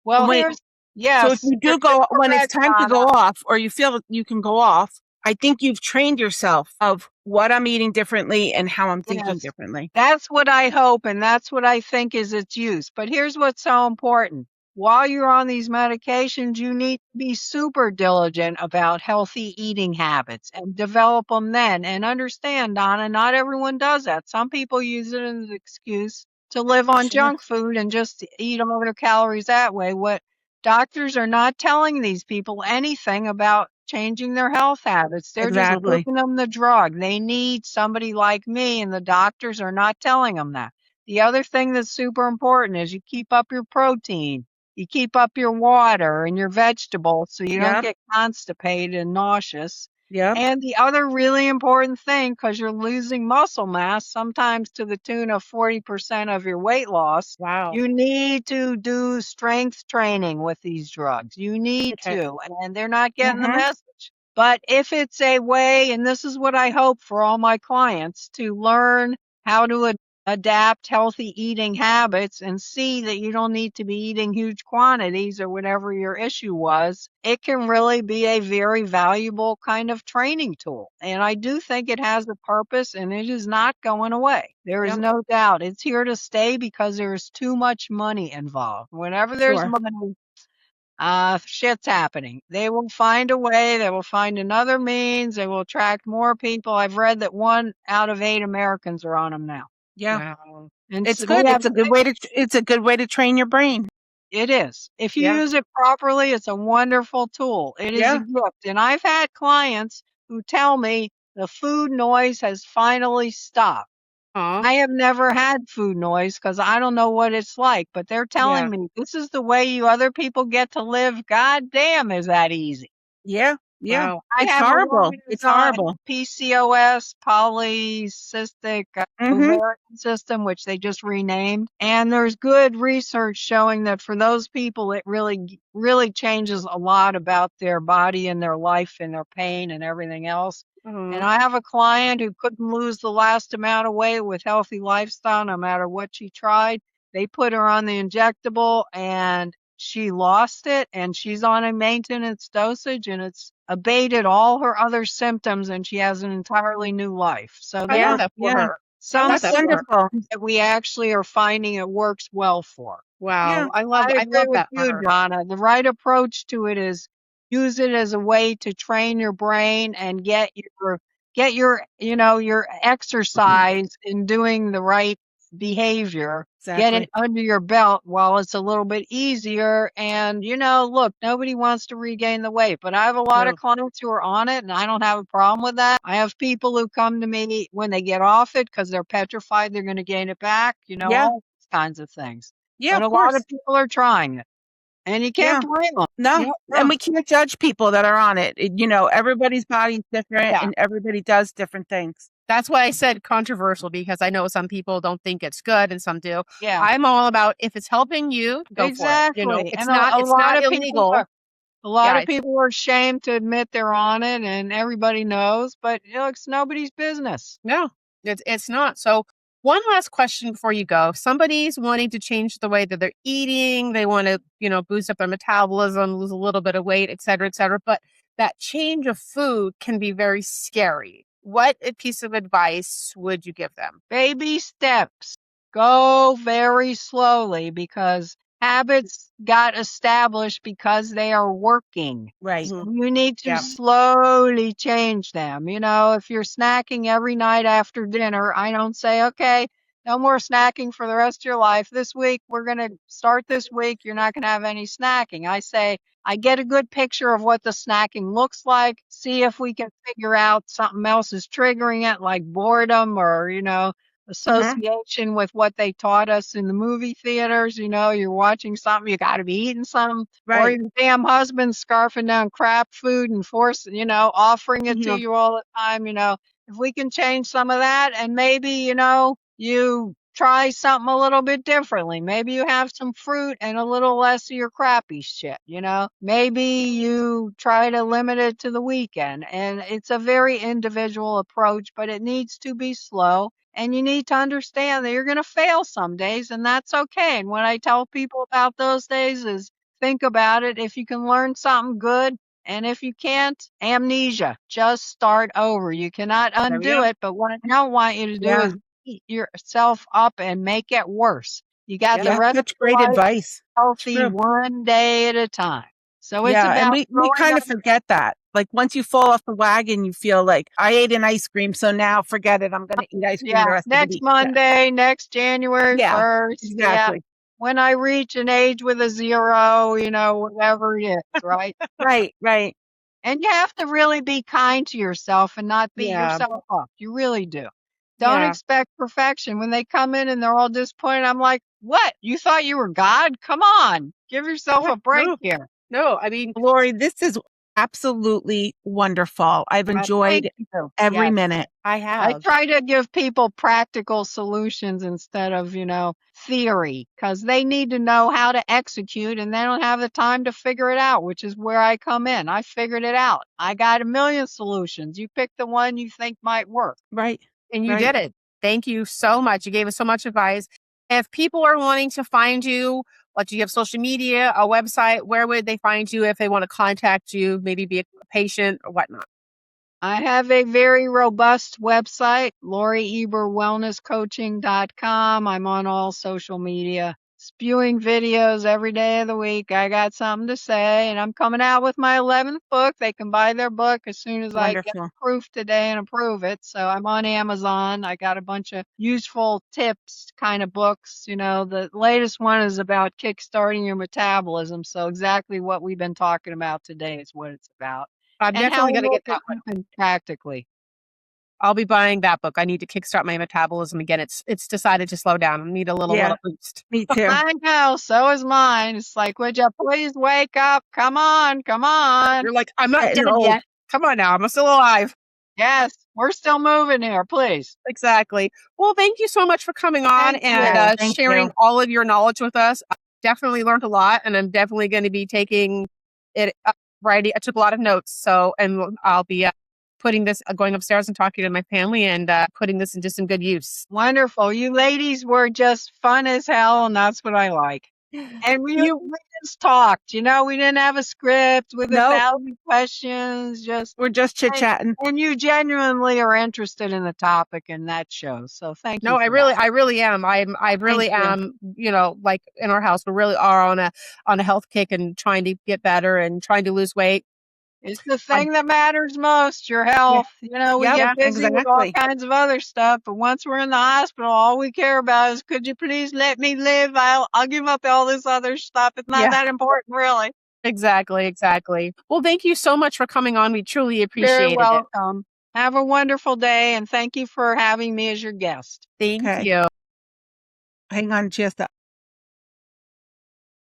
Well, When So if yes, you you're do go, when it's correct, time to go Donna. off, or you feel that you can go off, I think you've trained yourself of what I'm eating differently and how I'm thinking Yes. differently. That's what I hope, and that's what I think is its use. But here's what's so important. While you're on these medications, you need to be super diligent about healthy eating habits and develop them then. And understand, Donna, not everyone does that. Some people use it as an excuse to live on Sure. junk food and just eat all their calories that way. What doctors are not telling these people anything about changing their health habits. They're just Exactly. giving them the drug. They need somebody like me, and the doctors are not telling them that. The other thing that's super important is you keep up your protein, you keep up your water and your vegetables so you don't Yep. get constipated and nauseous. Yep. And the other really important thing, because you're losing muscle mass, sometimes to the tune of 40% of your weight loss, Wow. you need to do strength training with these drugs. You need Okay. to, and they're not getting the Mm-hmm. message. But if it's a way, and this is what I hope for all my clients, to learn how to adapt healthy eating habits and see that you don't need to be eating huge quantities or whatever your issue was, it can really be a very valuable kind of training tool. And I do think it has a purpose and it is not going away. There is Yep. no doubt. It's here to stay because there is too much money involved. Whenever there's Sure. money, shit's happening. They will find a way. They will find another means. They will attract more people. I've read that 1 out of 8 Americans are on them now. Yeah. Wow. And It's so we good. have, It's a good way to train your brain. it is. If you Yeah. use it properly, it's a wonderful tool. It is a Yeah. gift. And I've had clients who tell me the food noise has finally stopped. Aw. I have never had food noise because I don't know what it's like, but they're telling Yeah. me this is the way you other people get to live. God damn, is that easy? Yeah. Yeah. Wow. I It's have a horrible. woman who's It's on horrible. PCOS, polycystic Mm-hmm. ovarian system, which they just renamed. And there's good research showing that for those people, it really, really changes a lot about their body and their life and their pain and everything else. And Mhm. I have a client who couldn't lose the last amount of weight with healthy lifestyle, no matter what she tried. They put her on the injectable and she lost it and she's on a maintenance dosage and it's abated all her other symptoms and she has an entirely new life. So I there love Yeah. are that for Yeah. her. I some love That's that for her. wonderful. symptoms that we actually are finding it works well for. Yeah. Wow. I I agree love with that for you, her. Donna. The right approach to it is use it as a way to train your brain and get your exercise in doing the right behavior. Get it Exactly. under your belt while it's a little bit easier. And look, nobody wants to regain the weight, but I have a lot of No. clients who are on it and I don't have a problem with that. I have people who come to me when they get off it because they're petrified they're going to gain it back, Yeah. all these kinds of things. Yeah, But of a lot course. of people are trying it, and you can't Yeah. blame them. No, Yeah. and No. we can't judge people that are on it. Everybody's body's different Yeah, and everybody does different things. That's why I said controversial, because I know some people don't think it's good and some do. Yeah, I'm all about, if it's helping you, go for it. exactly. It's And not, a it's lot not of people illegal. are, a lot Yeah, of people are ashamed to admit they're on it, and everybody knows, but it's nobody's business. no, it's not. So one last question before you go. If somebody's wanting to change the way that they're eating, they want to, boost up their metabolism, lose a little bit of weight, et cetera, but that change of food can be very scary. What a piece of advice would you give them? Baby steps. Go very slowly, because habits got established because they are working. Right. So you need to Yeah. slowly change them. If you're snacking every night after dinner, I don't say, okay, no more snacking for the rest of your life. This week, we're going to start this week. You're not going to have any snacking. I say, I get a good picture of what the snacking looks like. See if we can figure out something else is triggering it, like boredom or, association with what they taught us in the movie theaters. You're watching something, you got to be eating something, or Right. your damn husband scarfing down crap food and offering it to Mhm. you all the time. If we can change some of that, and maybe, you try something a little bit differently. Maybe you have some fruit and a little less of your crappy shit. Maybe you try to limit it to the weekend, and it's a very individual approach, but it needs to be slow. And you need to understand that you're going to fail some days, and that's okay. And what I tell people about those days is, think about it. If you can learn something, good. And if you can't, amnesia. Just start over. You cannot There we undo go. it. But what I don't want you to do Yeah. is beat yourself up and make it worse. You got the Yeah. Yeah. rest Such of your great life advice. It's healthy true. one day at a time. So it's Yeah. And about we growing kind up. of forget that. Like once you fall off the wagon, you feel like I ate an ice cream, so now forget it. I'm going to eat ice cream the Yeah, rest of the next week. Yeah. Monday, next January Yeah. 1st. Yeah. Exactly. When I reach an age with a zero, whatever it is, right? Right. Right. And you have to really be kind to yourself and not beat Yeah. yourself up. You really do. Don't Yeah. expect perfection. When they come in and they're all disappointed, I'm like, what? You thought you were God? Come on. Give yourself Yeah. a break No, here. no. I mean, Lorie, this is absolutely wonderful. I've Thank enjoyed you. every yes, minute. I I have. try to give people practical solutions instead of, theory, because they need to know how to execute and they don't have the time to figure it out, which is where I come in. I figured it out. I got a million solutions. You pick the one you think might work. Right. And you Right. did it. Thank you so much. You gave us so much advice. If people are wanting to find you, what do you have, social media, a website? Where would they find you if they want to contact you, maybe be a patient or whatnot? I have a very robust website, LorieEberWellnessCoaching.com. I'm on all social media, spewing videos every day of the week. I got something to say, and I'm coming out with my 11th book. They can buy their book as soon as I get Wonderful. proof today and approve it. So I'm on Amazon. I got a bunch of useful tips kind of books. The latest one is about kickstarting your metabolism. So exactly what we've been talking about today is what it's about, I'm and how definitely to going to look get at that one. something practically. I'll be buying that book. I need to kickstart my metabolism again. It's decided to slow down. I need a little Yeah. boost. Me too. I know, so is mine. It's like, would you please wake up? Come on, come on. You're like, I'm not Getting dead old. yet. Come on now. I'm still alive. Yes, we're still moving here, please. Exactly. Well, thank you so much for coming on Thank and you. Thank sharing you. all of your knowledge with us. I definitely learned a lot, and I'm definitely going to be taking it writing. I took a lot of notes, so and I'll be putting this, going upstairs and talking to my family, and putting this into some good use. Wonderful. You ladies were just fun as hell, and that's what I like. And we You just talked, we didn't have a script with a Nope. thousand questions, just, We're just chit and, chatting. and you genuinely are interested in the topic, and that shows. So thank No, you for that. I really am. I Thank really you. am. Like in our house, we really are on a health kick and trying to get better and trying to lose weight. It's the I, thing that matters most, your Yeah. health. We Yep. yeah, get busy with all Exactly. kinds of other stuff, but once we're in the hospital, all we care about is, could you please let me live? I'll give up all this other stuff. It's not yeah, that important, really. exactly. Well, thank you so much for coming on. We truly Very appreciated it. welcome. Have a wonderful day, and thank you for having me as your guest. Thank Okay. you. Hang on just a